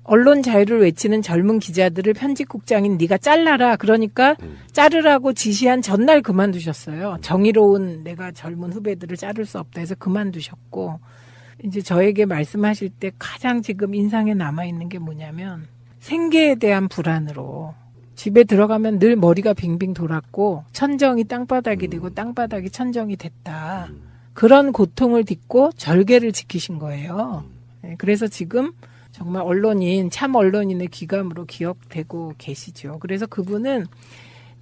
언론 자유를 외치는 젊은 기자들을 편집국장인 네가 잘라라. 그러니까 자르라고 지시한 전날 그만두셨어요. 정의로운 내가 젊은 후배들을 자를 수 없다 해서 그만두셨고, 이제 저에게 말씀하실 때 가장 지금 인상에 남아있는 게 뭐냐면 생계에 대한 불안으로 집에 들어가면 늘 머리가 빙빙 돌았고 천정이 땅바닥이 되고 땅바닥이 천정이 됐다. 그런 고통을 딛고 절개를 지키신 거예요. 그래서 지금 정말 언론인, 참 언론인의 귀감으로 기억되고 계시죠. 그래서 그분은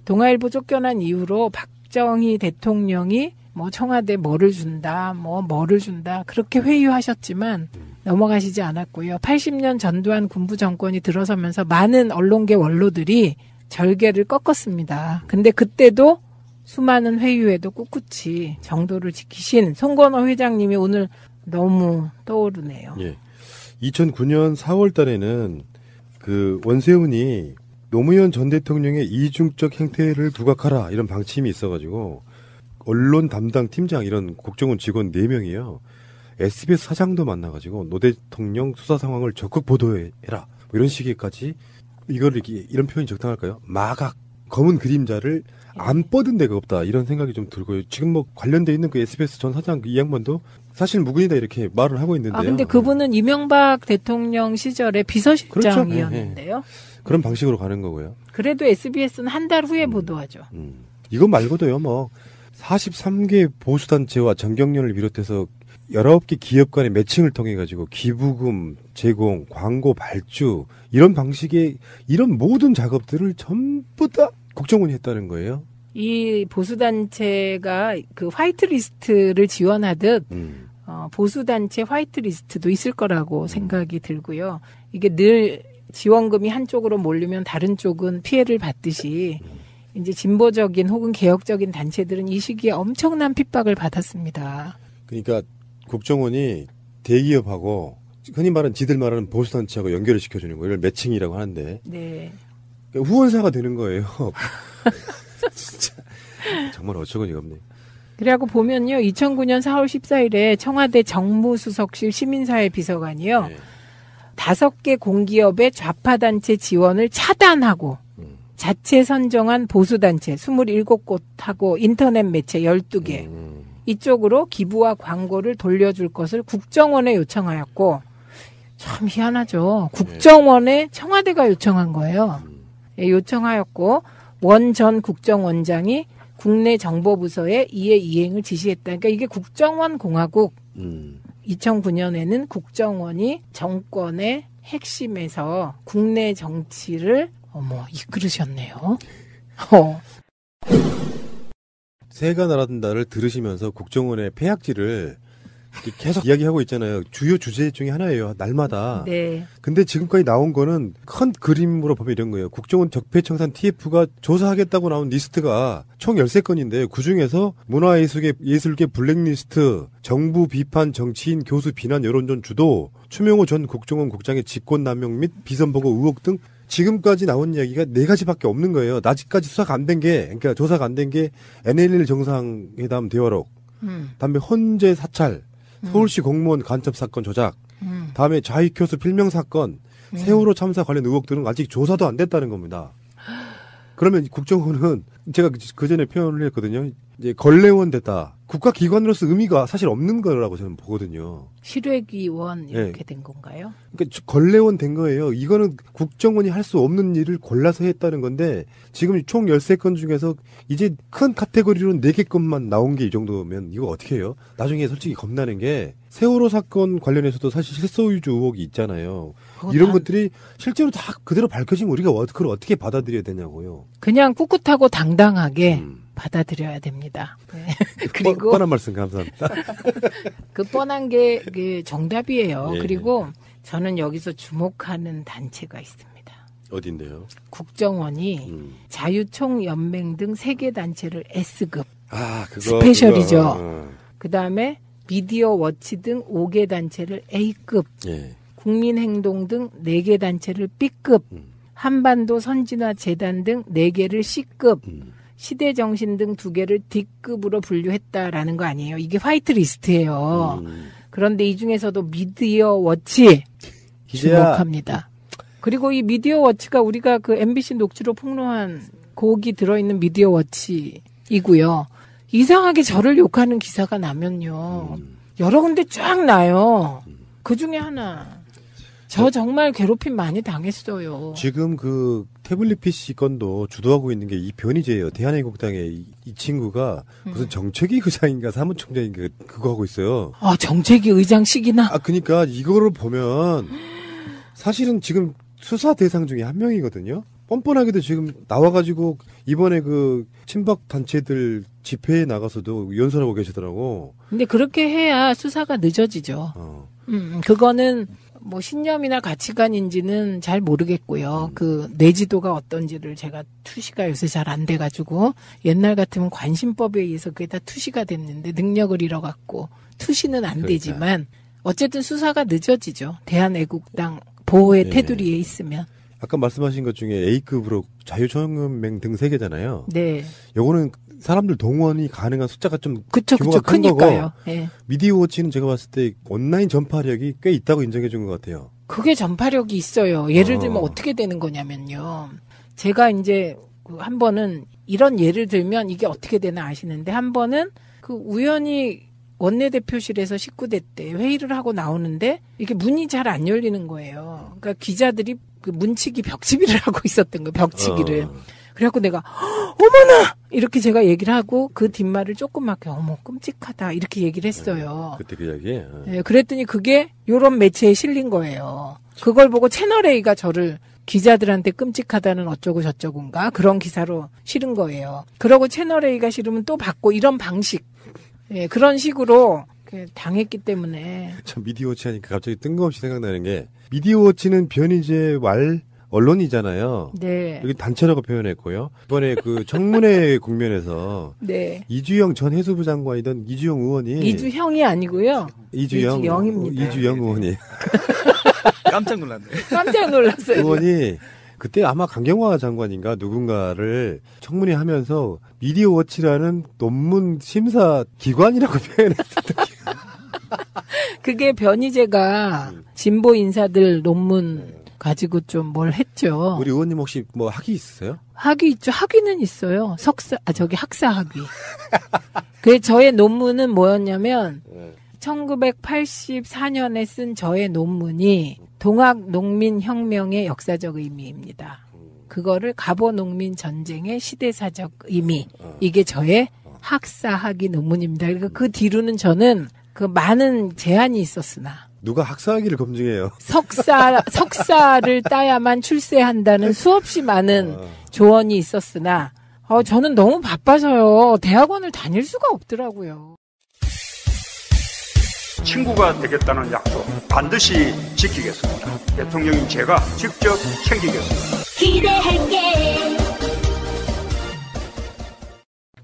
동아일보 쫓겨난 이후로 박정희 대통령이 뭐 청와대 뭐를 준다, 뭐를 준다 그렇게 회유하셨지만 넘어가시지 않았고요. 80년 전두환 군부 정권이 들어서면서 많은 언론계 원로들이 절개를 꺾었습니다. 근데 그때도 수많은 회유에도 꿋꿋이 정도를 지키신 송건호 회장님이 오늘 너무 떠오르네요. 예. 2009년 4월 달에는 그 원세훈이 노무현 전 대통령의 이중적 행태를 부각하라 이런 방침이 있어가지고 언론 담당 팀장 이런 국정원 직원 4명이요. SBS 사장도 만나가지고 노 대통령 수사 상황을 적극 보도해라. 뭐 이런 식의까지 이런 표현이 적당할까요? 마각, 검은 그림자를 안 뻗은 데가 없다. 이런 생각이 좀 들고요. 지금 뭐 관련돼 있는 그 SBS 전 사장 이 양반도 사실 무근이다 이렇게 말을 하고 있는데요. 근데 그분은 이명박 대통령 시절에 비서실장이었는데요. 그렇죠. 그런 방식으로 가는 거고요. 그래도 SBS는 한 달 후에 보도하죠. 이거 말고도요, 뭐 43개 보수단체와 정경련을 비롯해서 19개 기업 간의 매칭을 통해 가지고 기부금 제공, 광고 발주 이런 방식의 이런 모든 작업들을 전부 다 국정원이 했다는 거예요. 이 보수단체가 그 화이트리스트를 지원하듯 보수단체 화이트리스트도 있을 거라고 생각이 들고요. 이게 늘 지원금이 한쪽으로 몰리면 다른 쪽은 피해를 받듯이 이제 진보적인 혹은 개혁적인 단체들은 이 시기에 엄청난 핍박을 받았습니다. 그러니까 국정원이 대기업하고 흔히 말하는 지들 말하는 보수단체하고 연결을 시켜주는 거예요. 이걸 매칭이라고 하는데. 네. 그러니까 후원사가 되는 거예요. 진짜 정말 어처구니가 없네요. 그래갖고 보면요. 2009년 4월 14일에 청와대 정무수석실 시민사회 비서관이요. 5개 공기업의 좌파단체 지원을 차단하고 자체 선정한 보수단체 27곳하고 인터넷 매체 12개 이쪽으로 기부와 광고를 돌려줄 것을 국정원에 요청하였고 참 희한하죠. 국정원에 청와대가 요청한 거예요. 요청하였고 원 전 국정원장이 국내 정보부서에 이에 이행을 지시했다. 그러니까 이게 국정원 공화국 2009년에는 국정원이 정권의 핵심에서 국내 정치를 이끌으셨네요. 새가 날아든다를 들으시면서 국정원의 폐악질을 계속 이야기하고 있잖아요. 주요 주제 중에 하나예요. 날마다. 네. 근데 지금까지 나온 거는 큰 그림으로 보면 이런 거예요. 국정원 적폐청산 TF가 조사하겠다고 나온 리스트가 총 13건인데 그중에서 문화예술계 블랙리스트, 정부 비판, 정치인, 교수 비난, 여론전 주도, 추명호 전 국정원 국장의 직권남용 및 비선보고 의혹 등 지금까지 나온 이야기가 4가지밖에 없는 거예요. 아직까지 수사가 안 된 게, 그러니까 조사가 안 된 게 NLL 정상회담 대화록, 다음에 헌재 사찰, 서울시 공무원 간첩 사건 조작, 다음에 좌익교수 필명 사건, 세월호 참사 관련 의혹들은 아직 조사도 안 됐다는 겁니다. 그러면 국정원은 제가 그 전에 표현을 했거든요. 이제 걸레원 됐다. 국가기관으로서 의미가 사실 없는 거라고 저는 보거든요. 실외기원 이렇게 된 건가요? 그러니까 걸레원 된 거예요. 이거는 국정원이 할 수 없는 일을 골라서 했다는 건데 지금 총 13건 중에서 이제 큰 카테고리로 4개 건만 나온 게 이 정도면 이거 어떻게 해요? 나중에 솔직히 겁나는 게 세월호 사건 관련해서도 사실 실소유주 의혹이 있잖아요. 이런 것들이 실제로 다 그대로 밝혀지면 우리가 그걸 어떻게 받아들여야 되냐고요. 그냥 꿋꿋하고 당당하게 받아들여야 됩니다. 네. 그리고 뻔한 말씀 감사합니다. 그 뻔한 게 정답이에요. 예. 그리고 저는 여기서 주목하는 단체가 있습니다. 어딘데요? 국정원이 자유총연맹 등 3개 단체를 S급 스페셜이죠. 그다음에 미디어 워치 등 5개 단체를 A급, 예. 국민행동 등 4개 단체를 B급, 한반도 선진화 재단 등 4개를 C급, 시대정신 등 2개를 D급으로 분류했다라는 거 아니에요. 이게 화이트 리스트예요. 그런데 이 중에서도 미디어 워치 주목합니다. 그리고 이 미디어 워치가 우리가 그 MBC 녹취록 폭로한 곡이 들어있는 미디어 워치이고요. 이상하게 저를 욕하는 기사가 나면요. 여러 군데 쫙 나요. 그 중에 하나. 저 정말 괴롭힘 많이 당했어요. 지금 그 태블릿 PC 건도 주도하고 있는 게 이 변희재예요. 대한애국당의 이 친구가 무슨 정책위 의장인가 사무총장인가 그거 하고 있어요. 아, 정책위 의장식이나? 아, 그러니까 이거를 보면 사실은 지금 수사 대상 중에 한 명이거든요. 뻔뻔하게도 지금 나와가지고 이번에 그 친박 단체들 집회에 나가서도 연설하고 계시더라고. 근데 그렇게 해야 수사가 늦어지죠. 그거는 뭐 신념이나 가치관인지는 잘 모르겠고요. 그 내지도가 어떤지를 제가 투시가 요새 잘 안 돼가지고 옛날 같으면 관심법에 의해서 그게 다 투시가 됐는데 능력을 잃어갖고 투시는 안 되지만 어쨌든 수사가 늦어지죠. 대한애국당 보호의 테두리에 있으면. 아까 말씀하신 것 중에 A급으로 자유총연맹 등 3개잖아요. 네. 요거는 사람들 동원이 가능한 숫자가 좀 그쵸, 규모가 그쵸, 큰 크니까요. 거고 네. 미디어 워치는 제가 봤을 때 온라인 전파력이 꽤 있다고 인정해 준 것 같아요. 그게 전파력이 있어요. 예를 들면 어떻게 되는 거냐면요. 제가 이제 한 번은 이런 예를 들면 이게 어떻게 되나 아시는데 한 번은 그 우연히 원내대표실에서 19대 때 회의를 하고 나오는데 이게 문이 잘 안 열리는 거예요. 그러니까 기자들이 그 문치기 벽치기를 하고 있었던 거예요. 벽치기를. 그래갖고 내가 어머나 이렇게 제가 얘기를 하고 그 뒷말을 조그맣게 어머 끔찍하다 이렇게 얘기를 했어요. 그때 그 이야기. 네, 그랬더니 그게 요런 매체에 실린 거예요. 그걸 보고 채널A가 저를 기자들한테 끔찍하다는 어쩌고 저쩌고인가 그런 기사로 실은 거예요. 그러고 채널A가 실으면 또 받고 이런 방식. 예, 그런 식으로 당했기 때문에. 참 미디어워치 하니까 갑자기 뜬금없이 생각나는 게 미디어워치는 변희재 왈 언론이잖아요. 네. 여기 단체라고 표현했고요. 이번에 그 청문회 국면에서 네. 이주영 전 해수부 장관이던 이주영 의원이 이주형이 아니고요. 이주영입니다. 이주영 의원이 깜짝 놀랐네. 깜짝 놀랐어요. 의원이 그때 아마 강경화 장관인가 누군가를 청문회 하면서 미디어워치라는 논문 심사 기관이라고 표현했었던 그게 변희재가 진보 인사들 논문 가지고 좀 뭘 했죠. 우리 의원님 혹시 뭐 학위 있으세요? 학위 있죠. 학위는 있어요. 학사 학위. 그 저의 논문은 뭐였냐면 1984년에 쓴 저의 논문이 동학농민혁명의 역사적 의미입니다. 그거를 갑오농민 전쟁의 시대사적 의미. 이게 저의 학사학위 논문입니다. 그러니까 그 뒤로는 저는 그 많은 제한이 있었으나 누가 학사학위를 검증해요? 석사를 따야만 출세한다는 수없이 많은 조언이 있었으나 저는 너무 바빠서요. 대학원을 다닐 수가 없더라고요. 친구가 되겠다는 약속 반드시 지키겠습니다. 대통령인 제가 직접 챙기겠습니다. 기대할게.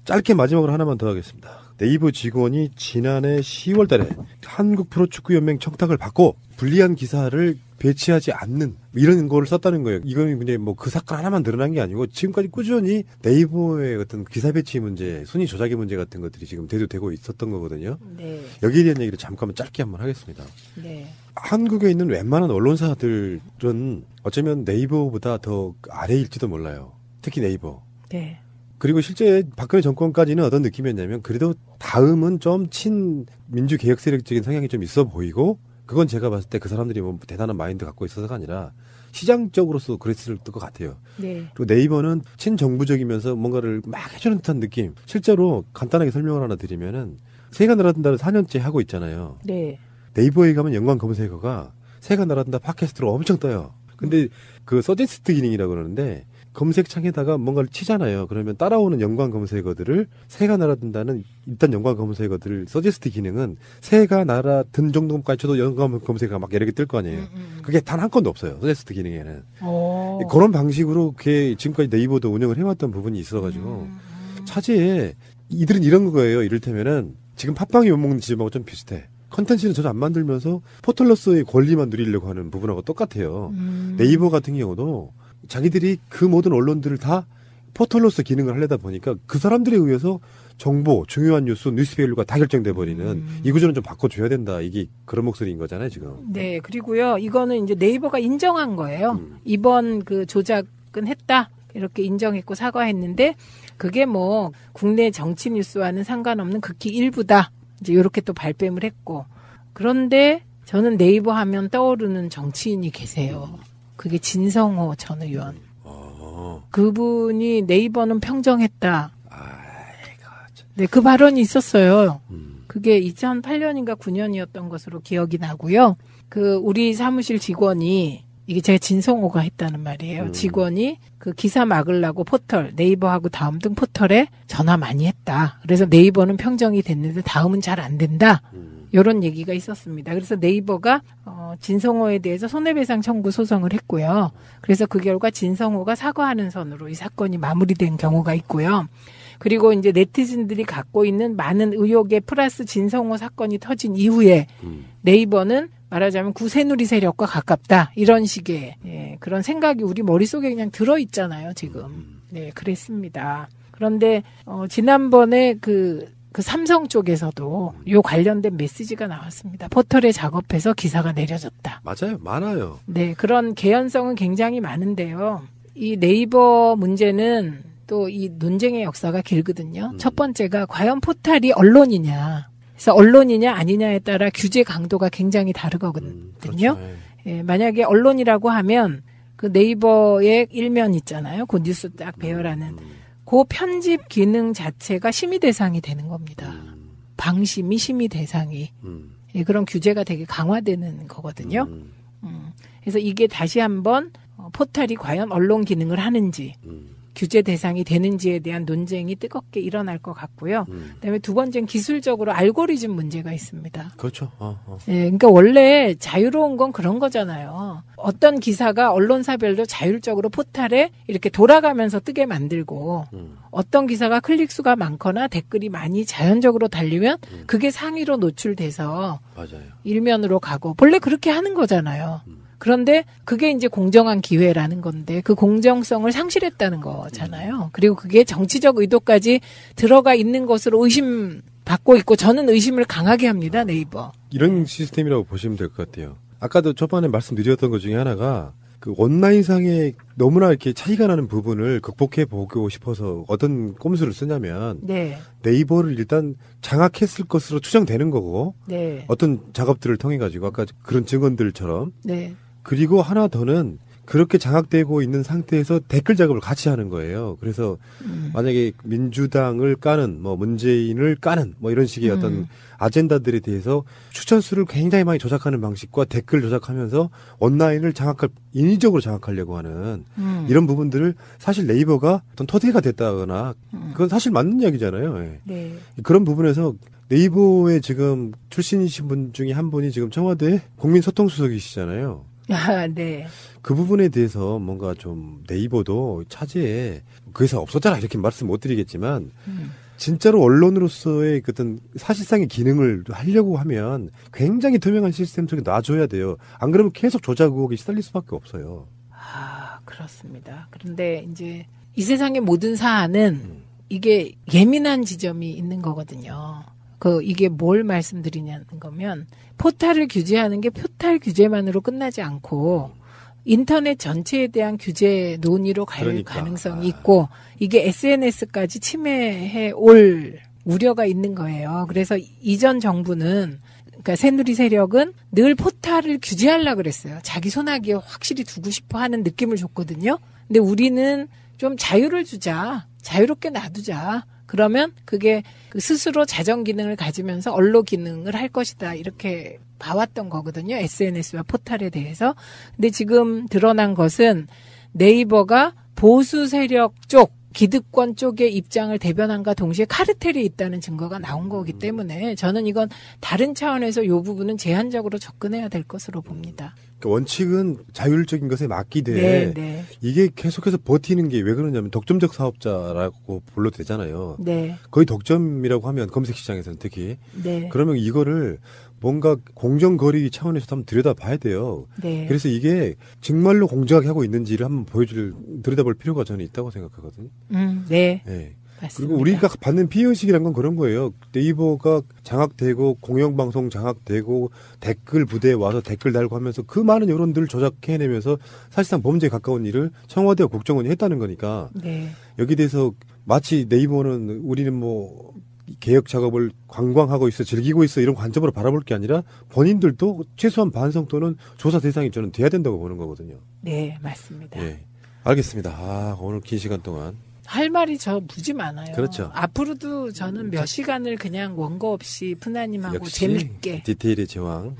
짧게 마지막으로 하나만 더 하겠습니다. 네이버 직원이 지난해 10월 달에 한국 프로축구연맹 청탁을 받고 불리한 기사를 배치하지 않는 이런 거를 썼다는 거예요. 이건 그냥 뭐 그 사건 하나만 드러난 게 아니고 지금까지 꾸준히 네이버의 어떤 기사 배치 문제, 순위 조작의 문제 같은 것들이 지금 대두되고 있었던 거거든요. 네. 여기에 대한 얘기를 잠깐만 짧게 한번 하겠습니다. 네. 한국에 있는 웬만한 언론사들은 어쩌면 네이버보다 더 아래일지도 몰라요. 특히 네이버. 네. 그리고 실제 박근혜 정권까지는 어떤 느낌이었냐면 그래도 다음은 좀 친민주개혁 세력적인 성향이 좀 있어 보이고 그건 제가 봤을 때 그 사람들이 뭐 대단한 마인드 갖고 있어서가 아니라 시장적으로서 그랬을 것 같아요. 네. 그리고 네이버는 친정부적이면서 뭔가를 막 해주는 듯한 느낌. 실제로 간단하게 설명을 하나 드리면은 새가 날아든다를 4년째 하고 있잖아요. 네. 네이버에 가면 연관 검색어가 새가 날아든다 팟캐스트로 엄청 떠요. 근데 그 서제스트 기능이라고 그러는데 검색창에다가 뭔가를 치잖아요. 그러면 따라오는 연관 검색어들을 새가 날아든다는 일단 연관 검색어들을 서제스트 기능은 새가 날아든 정도까지 쳐도 연관 검색어가 막 여러 개 뜰 거 아니에요. 그게 단 한 건도 없어요. 서제스트 기능에는. 그런 방식으로 그게 지금까지 네이버도 운영을 해왔던 부분이 있어가지고 차제에 이들은 이런 거예요. 이를테면은 지금 팟빵이 욕먹는 지점하고 좀 비슷해. 컨텐츠는 전혀 안 만들면서 포털러스의 권리만 누리려고 하는 부분하고 똑같아요. 네이버 같은 경우도 자기들이 그 모든 언론들을 다 포털로서 기능을 하려다 보니까 그 사람들에 의해서 정보, 중요한 뉴스, 뉴스밸류가 다 결정돼 버리는 이 구조는 좀 바꿔줘야 된다. 이게 그런 목소리인 거잖아요, 지금. 네, 그리고요, 이거는 이제 네이버가 인정한 거예요. 이번 그 조작은 했다. 이렇게 인정했고 사과했는데 그게 뭐 국내 정치 뉴스와는 상관없는 극히 일부다. 이제 이렇게 또 발뺌을 했고. 그런데 저는 네이버 하면 떠오르는 정치인이 계세요. 그게 진성호 전 의원. 그분이 네이버는 평정했다. 네, 그 발언이 있었어요. 그게 2008년인가 9년이었던 것으로 기억이 나고요. 그 우리 사무실 직원이 이게 제가 진성호가 했다는 말이에요. 직원이 그 기사 막으려고 포털, 네이버하고 다음 등 포털에 전화 많이 했다. 그래서 네이버는 평정이 됐는데 다음은 잘 안 된다. 이런 얘기가 있었습니다. 그래서 네이버가 진성호에 대해서 손해배상 청구 소송을 했고요. 그래서 그 결과 진성호가 사과하는 선으로 이 사건이 마무리된 경우가 있고요. 그리고 이제 네티즌들이 갖고 있는 많은 의혹에 플러스 진성호 사건이 터진 이후에 네이버는 말하자면 구새누리 세력과 가깝다. 이런 식의 그런 생각이 우리 머릿속에 그냥 들어있잖아요. 지금. 네, 그랬습니다. 그런데 지난번에 그 삼성 쪽에서도 요 관련된 메시지가 나왔습니다. 포털에 작업해서 기사가 내려졌다. 맞아요. 많아요. 네, 그런 개연성은 굉장히 많은데요. 이 네이버 문제는 또 이 논쟁의 역사가 길거든요. 첫 번째가 과연 포털이 언론이냐. 그래서 언론이냐 아니냐에 따라 규제 강도가 굉장히 다르거든요. 그렇죠. 예, 만약에 언론이라고 하면 그 네이버의 일면 있잖아요. 그 뉴스 딱 배열하는. 그 편집 기능 자체가 심의 대상이 되는 겁니다. 방심이 심의 대상이. 예, 그런 규제가 되게 강화되는 거거든요. 그래서 이게 다시 한번 포털이 과연 언론 기능을 하는지 규제 대상이 되는지에 대한 논쟁이 뜨겁게 일어날 것 같고요. 그다음에 두 번째는 기술적으로 알고리즘 문제가 있습니다. 그렇죠. 예, 그러니까 원래 자유로운 건 그런 거잖아요. 어떤 기사가 언론사별로 자율적으로 포털에 이렇게 돌아가면서 뜨게 만들고 어떤 기사가 클릭수가 많거나 댓글이 많이 자연적으로 달리면 그게 상위로 노출돼서 맞아요. 일면으로 가고 원래 그렇게 하는 거잖아요. 그런데 그게 이제 공정한 기회라는 건데 그 공정성을 상실했다는 거잖아요. 그리고 그게 정치적 의도까지 들어가 있는 것으로 의심받고 있고 저는 의심을 강하게 합니다. 네이버. 이런 시스템이라고 보시면 될 것 같아요. 아까도 초반에 말씀드렸던 것 중에 하나가 그 온라인상에 너무나 이렇게 차이가 나는 부분을 극복해 보고 싶어서 어떤 꼼수를 쓰냐면 네. 네이버를 일단 장악했을 것으로 추정되는 거고 네. 어떤 작업들을 통해 가지고 아까 그런 증언들처럼 네. 그리고 하나 더는 그렇게 장악되고 있는 상태에서 댓글 작업을 같이 하는 거예요. 그래서 만약에 민주당을 까는, 뭐 문재인을 까는, 뭐 이런 식의 어떤 아젠다들에 대해서 추천수를 굉장히 많이 조작하는 방식과 댓글 조작하면서 온라인을 인위적으로 장악하려고 하는 이런 부분들을 사실 네이버가 어떤 토대가 됐다거나 그건 사실 맞는 이야기잖아요. 예. 네. 그런 부분에서 네이버에 지금 출신이신 분 중에 한 분이 지금 청와대 국민소통수석이시잖아요. 아, 네. 그 부분에 대해서 뭔가 좀 네이버도 차제에 그래서 없었잖아 이렇게 말씀 못 드리겠지만 진짜로 언론으로서의 어떤 사실상의 기능을 하려고 하면 굉장히 투명한 시스템 속에 놔줘야 돼요. 안 그러면 계속 조작 의혹에 시달릴 수밖에 없어요. 아, 그렇습니다. 그런데 이제 이 세상의 모든 사안은 이게 예민한 지점이 있는 거거든요. 이게 뭘 말씀드리냐는 거면 포털을 규제하는 게 포털 규제만으로 끝나지 않고 인터넷 전체에 대한 규제 논의로 갈 가능성이 있고 이게 SNS까지 침해해 올 우려가 있는 거예요. 그래서 이전 정부는 그러니까 새누리 세력은 늘 포털을 규제하려고 그랬어요. 자기 손아귀에 확실히 두고 싶어 하는 느낌을 줬거든요. 근데 우리는 좀 자유를 주자. 자유롭게 놔두자. 그러면 그게 스스로 자정 기능을 가지면서 언론 기능을 할 것이다. 이렇게 봐왔던 거거든요. SNS와 포털에 대해서. 근데 지금 드러난 것은 네이버가 보수 세력 쪽 기득권 쪽의 입장을 대변함과 동시에 카르텔이 있다는 증거가 나온 거기 때문에 저는 이건 다른 차원에서 이 부분은 제한적으로 접근해야 될 것으로 봅니다. 원칙은 자율적인 것에 맡기되 네, 네. 이게 계속해서 버티는 게 왜 그러냐면 독점적 사업자라고 불러도 되잖아요. 네. 거의 독점이라고 하면 검색시장에서는 특히. 네. 그러면 이거를 뭔가 공정거리 차원에서 한번 들여다봐야 돼요. 네. 그래서 이게 정말로 공정하게 하고 있는지를 한번 들여다볼 필요가 저는 있다고 생각하거든요. 네. 네. 맞습니다. 그리고 우리가 받는 피해의식이란 건 그런 거예요. 네이버가 장악되고 공영방송 장악되고 댓글 부대에 와서 댓글 달고 하면서 그 많은 여론들을 조작해내면서 사실상 범죄에 가까운 일을 청와대와 국정원이 했다는 거니까 네. 여기 대해서 마치 네이버는 우리는 뭐 개혁 작업을 관광하고 있어 즐기고 있어 이런 관점으로 바라볼 게 아니라 본인들도 최소한 반성 또는 조사 대상이 저는 돼야 된다고 보는 거거든요. 네, 맞습니다. 예. 알겠습니다. 오늘 긴 시간 동안 할 말이 저 무지 많아요. 그렇죠. 앞으로도 저는 몇 시간을 그냥 원고 없이 푸나님하고 역시 재밌게. 디테일의 제왕.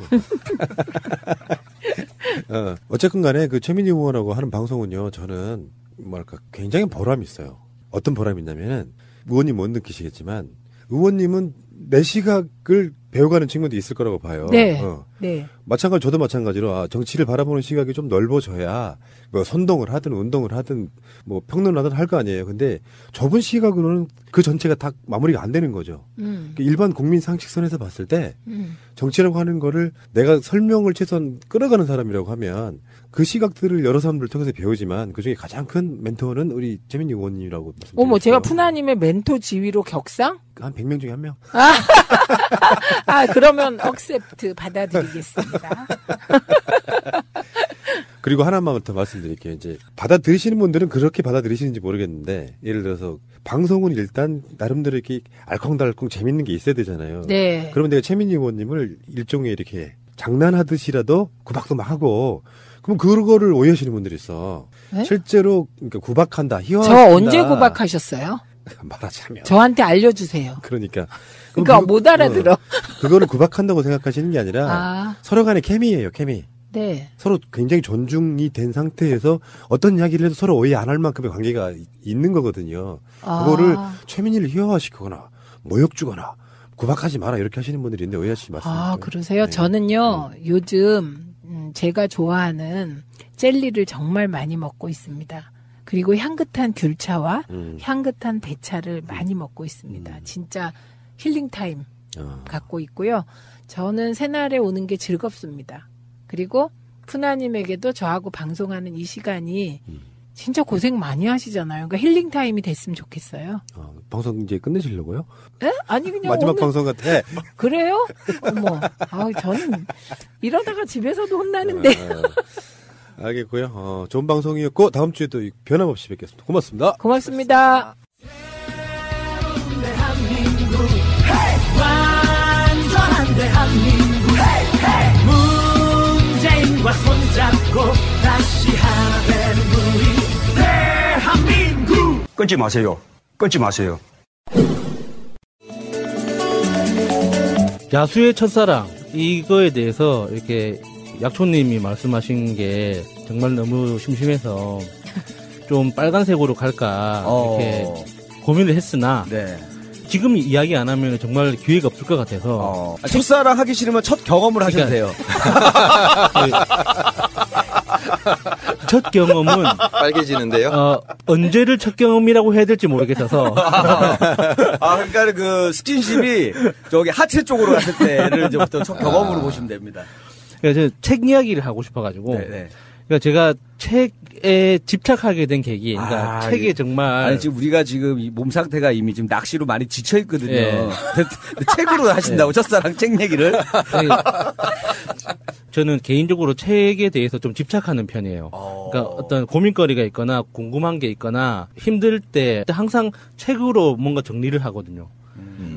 어쨌건 간에 그 최민희 의원하고 하는 방송은요, 저는 뭐랄까 굉장히 보람이 있어요. 어떤 보람이 있냐면은 의원님 못 느끼시겠지만 의원님은 내 시각을 배워가는 측면도 있을 거라고 봐요. 네. 네. 저도 마찬가지로 정치를 바라보는 시각이 좀 넓어져야 뭐 선동을 하든 운동을 하든 뭐 평론을 하든 할 거 아니에요. 근데 좁은 시각으로는 그 전체가 다 마무리가 안 되는 거죠. 일반 국민 상식선에서 봤을 때 정치라고 하는 거를 내가 설명을 최소한 끌어가는 사람이라고 하면 그 시각들을 여러 사람들 통해서 배우지만 그중에 가장 큰 멘토는 우리 최민희 의원님이라고 말씀드렸어요. 어머, 제가 푸나님의 멘토 지위로 격상? 한 100명 중에 1명. 그러면 억셉트 받아들이겠습니다. 그리고 하나만 더 말씀드릴게요. 이제 받아들이시는 분들은 그렇게 받아들이시는지 모르겠는데 예를 들어서 방송은 일단 나름대로 이렇게 알콩달콩 재밌는 게 있어야 되잖아요. 네. 그러면 내가 최민희 의원님을 일종의 이렇게 장난하듯이라도 구박도 막 하고 그럼 그거를 오해하시는 분들이 있어. 네? 실제로 그러니까 구박한다, 희화한다. 저 언제 구박하셨어요? 말하자면. 저한테 알려주세요. 그러니까 못 알아들어. 그거를 구박한다고 생각하시는 게 아니라 서로 간의 케미예요, 케미. 네. 서로 굉장히 존중이 된 상태에서 어떤 이야기를 해도 서로 오해 안 할 만큼의 관계가 있는 거거든요. 그거를 최민희를 희화화시키거나 모욕 주거나 구박하지 마라 이렇게 하시는 분들이 있는데 오해하시지 마세요. 그러세요? 네. 저는요 요즘 제가 좋아하는 젤리를 정말 많이 먹고 있습니다. 그리고 향긋한 귤차와 향긋한 대차를 많이 먹고 있습니다. 진짜 힐링타임 갖고 있고요. 저는 새날에 오는 게 즐겁습니다. 그리고 푸나님에게도 저하고 방송하는 이 시간이 진짜 고생 많이 하시잖아요. 그러니까 힐링타임이 됐으면 좋겠어요. 방송 이제 끝내시려고요? 에? 아니 그냥 마지막 오늘... 방송 같아. 그래요? 어머, 저는 이러다가 집에서도 혼나는데. 알겠고요. 좋은 방송이었고 다음 주에도 변함없이 뵙겠습니다. 고맙습니다. 고맙습니다. 완전한 대한민국 문재인과 손잡고 다시 하나 되는 우리 대한민국. 끊지 마세요. 끊지 마세요. 야수의 첫사랑 이거에 대해서 이렇게 약초님이 말씀하신 게 정말 너무 심심해서 좀 빨간색으로 갈까 이렇게 고민을 했으나 지금 이야기 안 하면 정말 기회가 없을 것 같아서 첫사랑 하기 싫으면 첫 경험을 하셔도 돼요. 첫 경험은 빨개지는데요. 언제를 첫 경험이라고 해야 될지 모르겠어서 그러니까 그 스킨십이 저기 하체 쪽으로 갔을 때를 이제부터 첫 경험으로 보시면 됩니다. 그래서 책 이야기를 하고 싶어가지고 그러니까 제가 책에 집착하게 된 계기, 그러니까 책에 정말 지금 우리가 지금 이 몸 상태가 이미 지금 낚시로 많이 지쳐 있거든요. 책으로 하신다고 첫사랑 책 얘기를? 저는 개인적으로 책에 대해서 좀 집착하는 편이에요. 그러니까 어떤 고민거리가 있거나 궁금한 게 있거나 힘들 때 항상 책으로 뭔가 정리를 하거든요.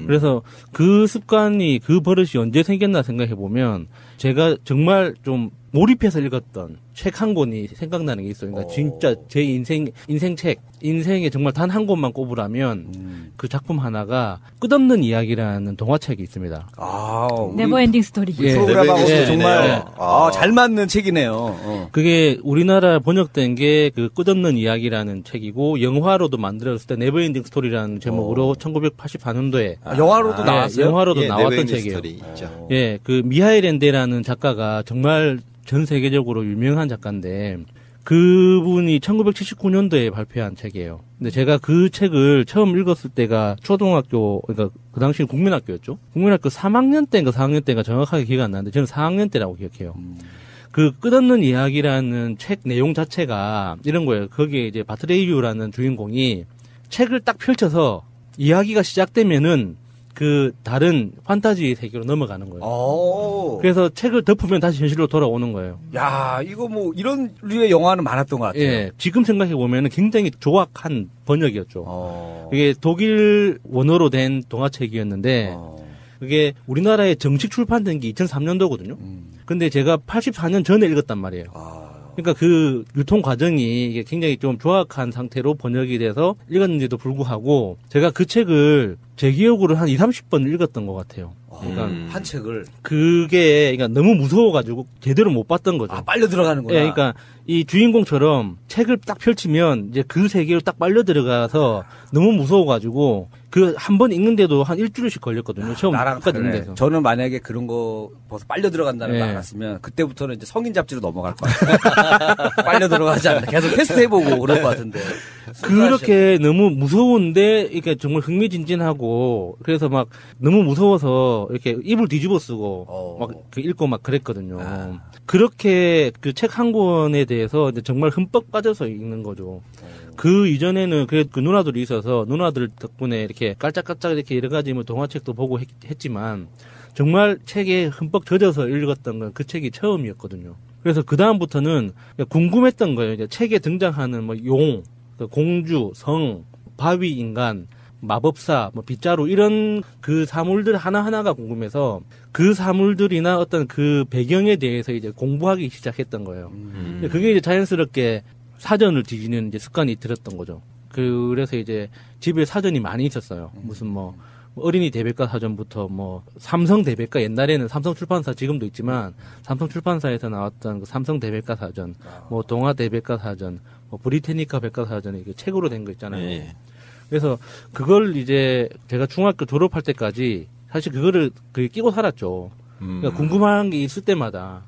그래서 그 습관이 그 버릇이 언제 생겼나 생각해 보면 제가 정말 좀 몰입해서 읽었던 책 한 권이 생각나는 게 있어요. 그러니까 진짜 제 인생에 정말 단 한 권만 꼽으라면 그 작품 하나가 끝없는 이야기라는 동화책이 있습니다. 네버엔딩 스토리. 예, 프로그램하고 정말 잘 맞는 책이네요. 그게 우리나라 번역된 게 그 끝없는 이야기라는 책이고 영화로도 만들었을 때 네버엔딩 스토리라는 제목으로 1984년도에 영화로도 나왔어요. 영화로도 나왔던 책이에요. 예, 그 미하일 엔데라는 작가가 정말 전 세계적으로 유명한 작가인데 그분이 1979년도에 발표한 책이에요. 근데 제가 그 책을 처음 읽었을 때가 초등학교, 그러니까 그 당시는 국민학교였죠. 국민학교 3학년 때인가 4학년 때인가 정확하게 기억 안 나는데 저는 4학년 때라고 기억해요. 그 끝없는 이야기라는 책 내용 자체가 이런 거예요. 거기에 이제 바트레이유라는 주인공이 책을 딱 펼쳐서 이야기가 시작되면은 그 다른 판타지 세계로 넘어가는 거예요. 그래서 책을 덮으면 다시 현실로 돌아오는 거예요. 야, 이거 뭐 이런 류의 영화는 많았던 것 같아요. 예, 지금 생각해 보면은 굉장히 조악한 번역이었죠. 이게 독일 원어로 된 동화책이었는데 그게 우리나라에 정식 출판된 게 2003년도거든요. 근데 제가 84년 전에 읽었단 말이에요. 그러니까 그 유통 과정이 이게 굉장히 좀 조악한 상태로 번역이 돼서 읽었는데도 불구하고 제가 그 책을 제 기억으로 한 20-30번 읽었던 것 같아요. 그러니까 한 책을 그게 그러니까 너무 무서워가지고 제대로 못 봤던 거죠. 빨려 들어가는구나. 예, 그러니까 이 주인공처럼 책을 딱 펼치면 이제 그 세계로 딱 빨려 들어가서 너무 무서워가지고 그 한 번 읽는데도 한 일주일씩 걸렸거든요. 처음 나랑 끝까지 읽는데서. 저는 만약에 그런 거 벌써 빨려 들어간다는 걸 알았으면 그때부터는 이제 성인 잡지로 넘어갈 거야. 빨려 들어가지 않나. 계속 테스트 해보고 그럴 것 같은데. 그렇게 너무 무서운데 이게 정말 흥미진진하고 그래서 막 너무 무서워서 이렇게 입을 뒤집어 쓰고 막 읽고 막 그랬거든요. 그렇게 그 책 한 권에 대해서 이제 정말 흠뻑 빠져서 읽는 거죠. 그 이전에는 그 누나들이 있어서 누나들 덕분에 이렇게 깔짝깔짝 이렇게 여러 가지 뭐 동화책도 보고 했지만 정말 책에 흠뻑 젖어서 읽었던 건 그 책이 처음이었거든요. 그래서 그 다음부터는 궁금했던 거예요. 이제 책에 등장하는 뭐 용, 공주, 성, 바위 인간, 마법사, 뭐 빗자루 이런 그 사물들 하나하나가 궁금해서 그 사물들이나 어떤 그 배경에 대해서 이제 공부하기 시작했던 거예요. 그게 이제 자연스럽게 사전을 뒤지는 이제 습관이 들었던 거죠. 그래서 이제 집에 사전이 많이 있었어요. 무슨 뭐 어린이 대백과 사전부터 뭐 삼성 대백과 옛날에는 삼성 출판사 지금도 있지만 삼성 출판사에서 나왔던 그 삼성 대백과 사전, 뭐 동아 대백과 사전, 뭐 브리테니카 백과 사전이 이게 책으로 된 거 있잖아요. 네. 그래서 그걸 이제 제가 중학교 졸업할 때까지 사실 그거를 끼고 살았죠. 그러니까 궁금한 게 있을 때마다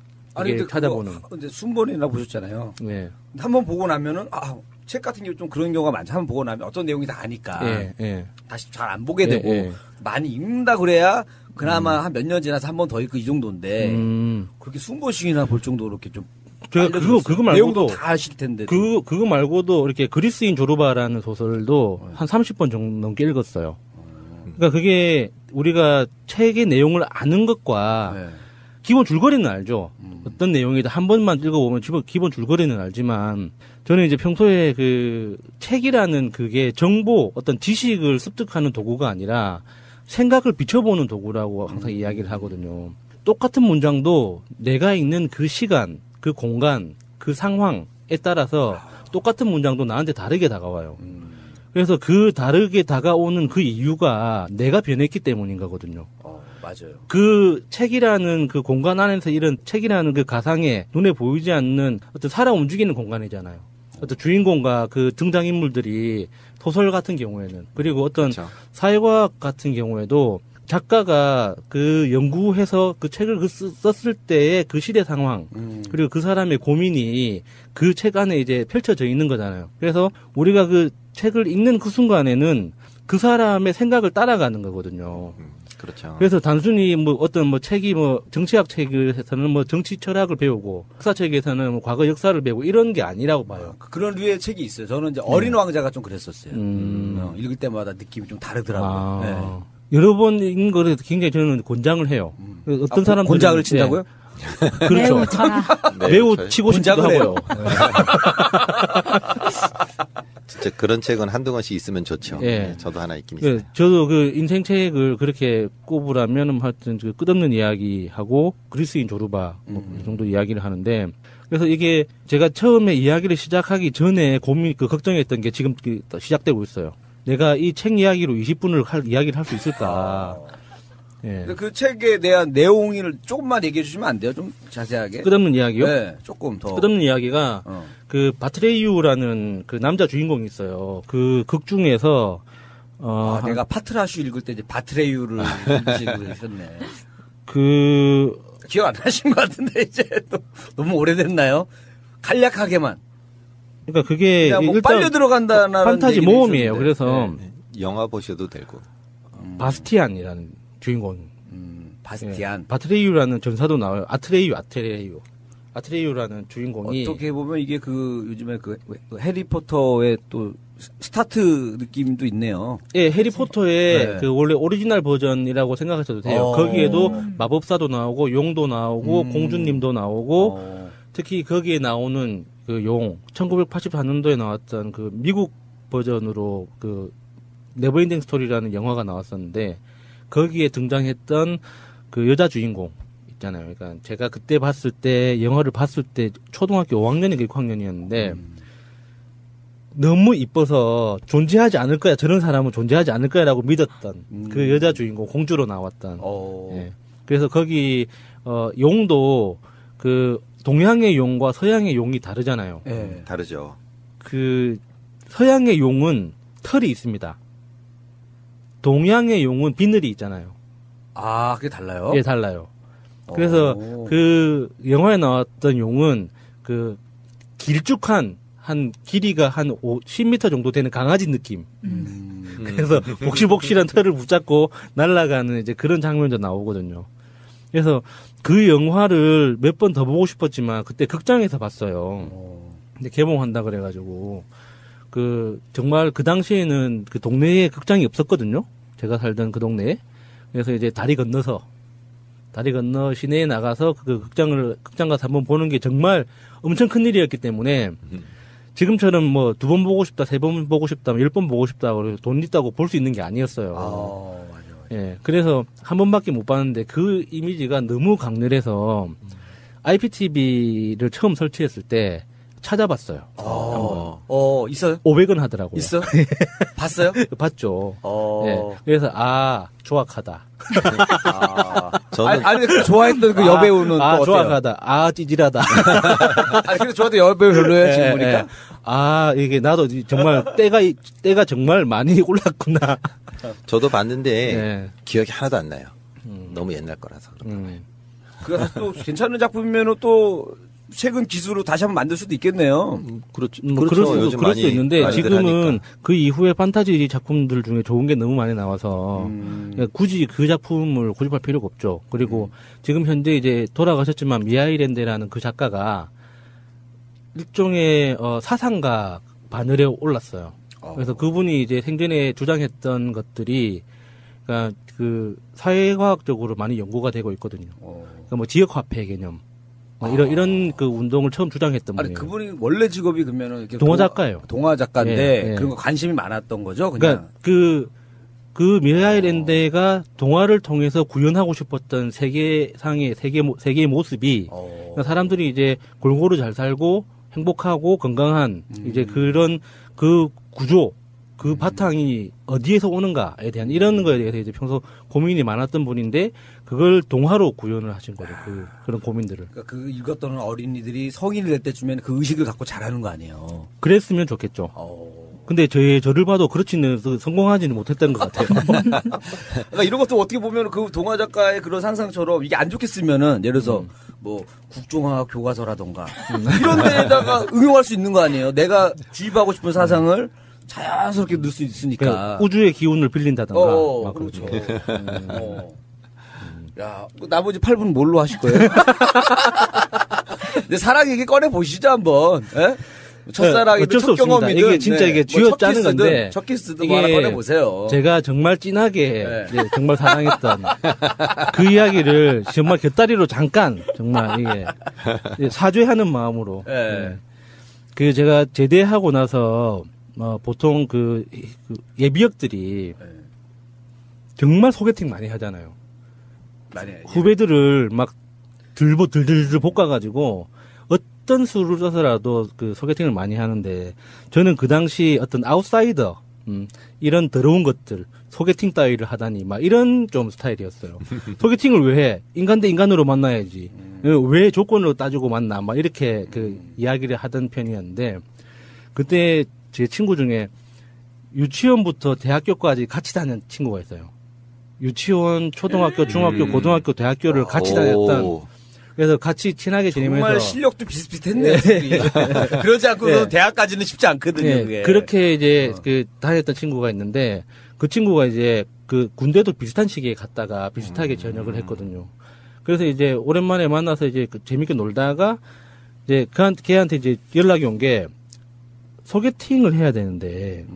이게 찾아보는. 근데 순번이나 보셨잖아요. 네. 한번 보고 나면은 책 같은 경우 좀 그런 경우가 많죠. 한번 보고 나면 어떤 내용이 다 아니까 다시 잘 안 보게 되고 많이 읽는다 그래야 그나마 한 몇 년 지나서 한 번 더 읽고 이 정도인데 그렇게 순번씩이나 볼 정도로 이렇게 좀 제가 그거 말고도 내용도 다 아실 텐데 그거 말고도 이렇게 그리스인 조르바라는 소설도 한 30번 정도 넘게 읽었어요. 그러니까 그게 우리가 책의 내용을 아는 것과 기본 줄거리는 알죠. 어떤 내용이든 한 번만 읽어보면 기본 줄거리는 알지만 저는 이제 평소에 그 책이라는 그게 정보, 어떤 지식을 습득하는 도구가 아니라 생각을 비춰보는 도구라고 항상 이야기를 하거든요. 똑같은 문장도 내가 읽는 그 시간, 그 공간, 그 상황에 따라서 똑같은 문장도 나한테 다르게 다가와요. 그래서 그 다르게 다가오는 그 이유가 내가 변했기 때문인 거거든요. 맞아요. 그 책이라는 그 공간 안에서 이런 책이라는 그 가상에 눈에 보이지 않는 어떤 살아 움직이는 공간이잖아요. 어떤 주인공과 그 등장인물들이 소설 같은 경우에는 그리고 어떤 사회과학 같은 경우에도 작가가 그 연구해서 그 책을 썼을 때의 그 시대 상황 그리고 그 사람의 고민이 그 책 안에 이제 펼쳐져 있는 거잖아요. 그래서 우리가 그 책을 읽는 그 순간에는 그 사람의 생각을 따라가는 거거든요. 그렇죠. 그래서 단순히 뭐 어떤 뭐 책이 뭐 정치학 책에서는 뭐 정치 철학을 배우고 역사책에서는 뭐 과거 역사를 배우고 이런 게 아니라고 봐요. 그런 류의 책이 있어요. 저는 이제 어린 왕자가 좀 그랬었어요. 읽을 때마다 느낌이 좀 다르더라고요. 여러 번 읽는 거를 굉장히 저는 권장을 해요. 어떤 사람들은 권장을 친다고요? 그렇죠. 매우 쳐라. 매우 치고 싶기도 하고요. 진짜 그런 책은 한두 권씩 있으면 좋죠. 예. 네, 저도 하나 있긴 있어요. 저도 그 인생책을 그렇게 꼽으라면 하여튼 그 끝없는 이야기하고 그리스인 조르바 이 정도 이야기를 하는데 그래서 이게 제가 처음에 이야기를 시작하기 전에 걱정했던 게 지금 시작되고 있어요. 내가 이 책 이야기로 20분을 이야기를 할 수 있을까. 예. 그 책에 대한 내용을 조금만 얘기해 주시면 안 돼요? 좀 자세하게. 끝없는 이야기요? 네, 조금 더. 끝없는 이야기가 그 바트레이유라는 그 남자 주인공이 있어요. 그 극 중에서 내가 파트라슈 읽을 때 이제 바트레이유를 읽으시고 계셨네. 기억 안 나신 것 같은데 이제 또 너무 오래됐나요? 간략하게만. 그러니까 그게 뭐 일단 빨려 들어간다는 판타지 모험이에요. 그래서 영화 보셔도 되고. 바스티안이라는 주인공. 바스티안. 예, 바트레이유라는 전사도 나와요. 아트레이유라는 주인공이 어떻게 보면 이게 요즘에 그 해리포터의 또 스타트 느낌도 있네요. 예, 해리포터의 그 원래 오리지널 버전이라고 생각하셔도 돼요. 거기에도 마법사도 나오고 용도 나오고 공주님도 나오고 특히 거기에 나오는 그 용 1984년도에 나왔던 그 미국 버전으로 그 네버엔딩 스토리라는 영화가 나왔었는데 거기에 등장했던 그 여자 주인공 있잖아요. 그러니까 제가 그때 봤을 때 영화를 봤을 때 초등학교 5학년인가 6학년이었는데 너무 이뻐서 존재하지 않을 거야. 저런 사람은 존재하지 않을 거야라고 믿었던 그 여자 주인공 공주로 나왔던. 예. 그래서 거기 용도 그 동양의 용과 서양의 용이 다르잖아요. 다르죠. 그 서양의 용은 털이 있습니다. 동양의 용은 비늘이 있잖아요. 아, 그게 달라요? 예, 달라요. 그래서 그 영화에 나왔던 용은 그 길쭉한 한 길이가 한 10m 정도 되는 강아지 느낌. 그래서 복실복실한 털을 붙잡고 날아가는 이제 그런 장면도 나오거든요. 그래서 그 영화를 몇 번 더 보고 싶었지만 그때 극장에서 봤어요. 근데 개봉한다 그래가지고 정말 그 당시에는 그 동네에 극장이 없었거든요. 제가 살던 그 동네에. 그래서 이제 다리 건너 시내에 나가서 그 극장 가서 한번 보는 게 정말 엄청 큰 일이었기 때문에 지금처럼 뭐 2번 보고 싶다, 3번 보고 싶다, 10번 보고 싶다, 돈 있다고 볼 수 있는 게 아니었어요. 맞아. 예. 그래서 한 번밖에 못 봤는데 그 이미지가 너무 강렬해서 IPTV를 처음 설치했을 때 찾아봤어요. 있어요? 500원 하더라고요. 있어? 봤어요? 봤죠. 예. 그래서 조악하다. 저는 아니 좋아했던 그 여배우는 또 어때요? 조악하다. 찌질하다. 아니 근데 좋아했던 여배우 별로예요 지금 보니까. 이게 나도 정말 때가 정말 많이 올랐구나. 저도 봤는데 기억이 하나도 안 나요. 너무 옛날 거라서. 그거 또 괜찮은 작품이면은 또 최근 기술로 다시 한번 만들 수도 있겠네요. 그렇죠. 그럴 수도 있는데 지금은 하니까. 그 이후에 판타지 작품들 중에 좋은 게 너무 많이 나와서 굳이 그 작품을 고집할 필요가 없죠. 그리고 지금 현재 이제 돌아가셨지만 미하일엔데라는 그 작가가 일종의 사상가 바늘에 올랐어요. 그래서 그분이 이제 생전에 주장했던 것들이 그러니까 그 사회과학적으로 많이 연구가 되고 있거든요. 그러니까 뭐 지역화폐 개념. 이런 그 운동을 처음 주장했던 분이에요. 그분이 원래 직업이 그러면은 이렇게 동화 작가예요. 동화 작가인데 그런 거 관심이 많았던 거죠. 그냥. 그러니까 그 미하일엔데가 동화를 통해서 구현하고 싶었던 세계의 모습이 그러니까 사람들이 이제 골고루 잘 살고 행복하고 건강한 이제 그런 그 구조, 그 바탕이 어디에서 오는가에 대한 이런 거에 대해서 이제 평소 고민이 많았던 분인데 그걸 동화로 구현을 하신 거죠. 그런 고민들을. 그러니까 그 읽었던 어린이들이 성인이 될 때쯤에는 그 의식을 갖고 자라는 거 아니에요. 그랬으면 좋겠죠. 근데 저를 봐도 그렇지는 성공하지는 못했던 것 같아요. 그러니까 이런 것도 어떻게 보면 그 동화 작가의 그런 상상처럼 이게 안 좋게 쓰면은 예를 들어서 뭐 국정화 교과서라던가 이런 데다가 응용할 수 있는 거 아니에요. 내가 주입하고 싶은 사상을 자연스럽게 넣을 수 있으니까. 그러니까 우주의 기운을 빌린다던가. 그렇죠. 야, 나머지 8분 뭘로 하실 거예요? 근데 사랑 얘기 꺼내 보시죠 한번. 예? 첫사랑이든 첫 경험이든 이게 진짜 이게 쥐어 짜는 건데 첫 키스든 뭐 하나 꺼내 보세요. 제가 정말 진하게 정말 사랑했던 그 이야기를 정말 곁다리로 잠깐 정말 이게 사죄하는 마음으로. 그 제가 제대하고 나서 보통 그 예비역들이 정말 소개팅 많이 하잖아요. 많이 해요. 후배들을 막 들들 볶아가지고 어떤 수를 써서라도 그 소개팅을 많이 하는데 저는 그 당시 어떤 아웃사이더 이런 더러운 것들 소개팅 따위를 하다니 막 이런 좀 스타일이었어요. 소개팅을 왜 해? 인간 대 인간으로 만나야지. 왜 조건으로 따지고 만나? 막 이렇게 그 이야기를 하던 편이었는데 그때 제 친구 중에 유치원부터 대학교까지 같이 다녔던 친구가 있어요. 유치원, 초등학교, 중학교, 고등학교, 대학교를 같이 다녔던. 그래서 같이 친하게 지내면서 정말 실력도 비슷비슷했네요. 그러지 않고서 대학까지는 쉽지 않거든요. 네, 그게. 그렇게 이제 그 다녔던 친구가 있는데 그 친구가 이제 그 군대도 비슷한 시기에 갔다가 비슷하게 전역을 했거든요. 그래서 이제 오랜만에 만나서 이제 재밌게 놀다가 이제 걔한테 이제 연락이 온 게 소개팅을 해야 되는데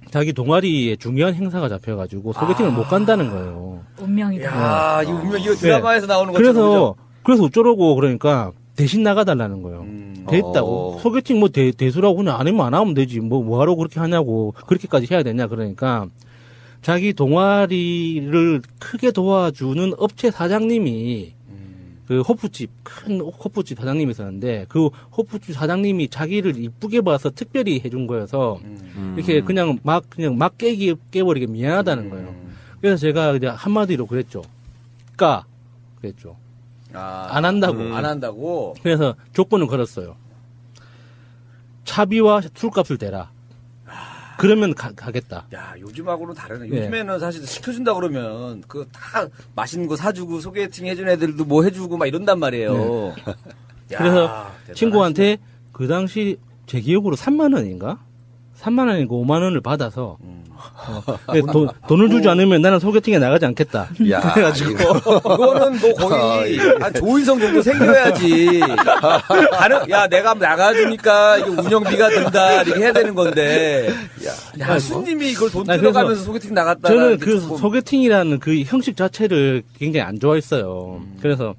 자기 동아리에 중요한 행사가 잡혀가지고 소개팅을 못 간다는 거예요. 운명이다. 야, 이 운명 이거 드라마에서 나오는 것처럼. 그래서 어쩌라고 그러니까 대신 나가달라는 거예요. 됐다고. 소개팅 뭐 대수라고 그냥 안 하면 되지. 뭐 하러 그렇게 하냐고. 그렇게까지 해야 되냐. 그러니까 자기 동아리를 크게 도와주는 업체 사장님이 그 큰 호프집 사장님이 있었는데 그 호프집 사장님이 자기를 이쁘게 봐서 특별히 해준 거여서 이렇게 그냥 막 깨버리게 미안하다는 거예요. 그래서 제가 그냥 한마디로 그랬죠. 그랬죠. 안 한다고. 그래서 조건을 걸었어요. 차비와 술값을 대라. 그러면 가겠다. 야, 요즘하고는 다르네. 네. 요즘에는 사실 시켜준다 그러면 그 다 맛있는 거 사주고 소개팅 해준 애들도 뭐 해주고 막 이런단 말이에요. 네. 야, 그래서 대단하시네. 친구한테 그 당시 제 기억으로 3만 원인가? 3만 원이고 5만 원을 받아서 돈을 주지 않으면 나는 소개팅에 나가지 않겠다. 야, 그래가지고 이거는 뭐 거의 한 조인성 정도 생겨야지. 야, 내가 나가주니까 이게 운영비가 든다 이렇게 해야 되는 건데. 야, 수님이 이걸 돈 들어가면서 소개팅 나갔다. 저는 그 소개팅이라는 그 형식 자체를 굉장히 안 좋아했어요. 그래서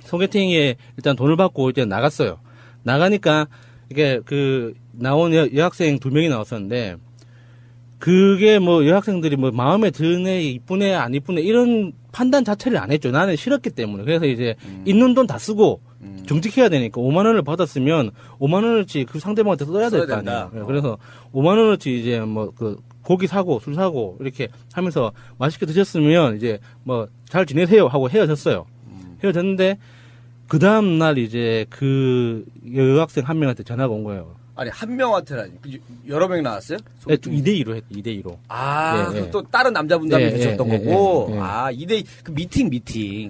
소개팅에 일단 돈을 받고 이제 나갔어요. 나가니까 이게 그 나온 여학생 2명이 나왔었는데 그게 뭐 여학생들이 뭐 마음에 드네, 이쁘네, 안 이쁘네 이런 판단 자체를 안 했죠. 나는 싫었기 때문에. 그래서 이제 있는 돈 다 쓰고 정직해야 되니까 5만 원을 받았으면 5만 원어치 그 상대방한테 써야 될 거 아니에요. 그래서 5만 원어치 이제 뭐 그 고기 사고 술 사고 이렇게 하면서 맛있게 드셨으면 이제 뭐 잘 지내세요 하고 헤어졌어요. 헤어졌는데 그 다음 날 이제 그 여학생 한 명한테 전화가 온 거예요. 아니, 한 명한테라니. 여러 명 나왔어요? 네, 2대2로 했 2대2로. 아, 그럼 또 다른 남자분들이 계셨던 거고. 네. 아, 2대2, 그 미팅이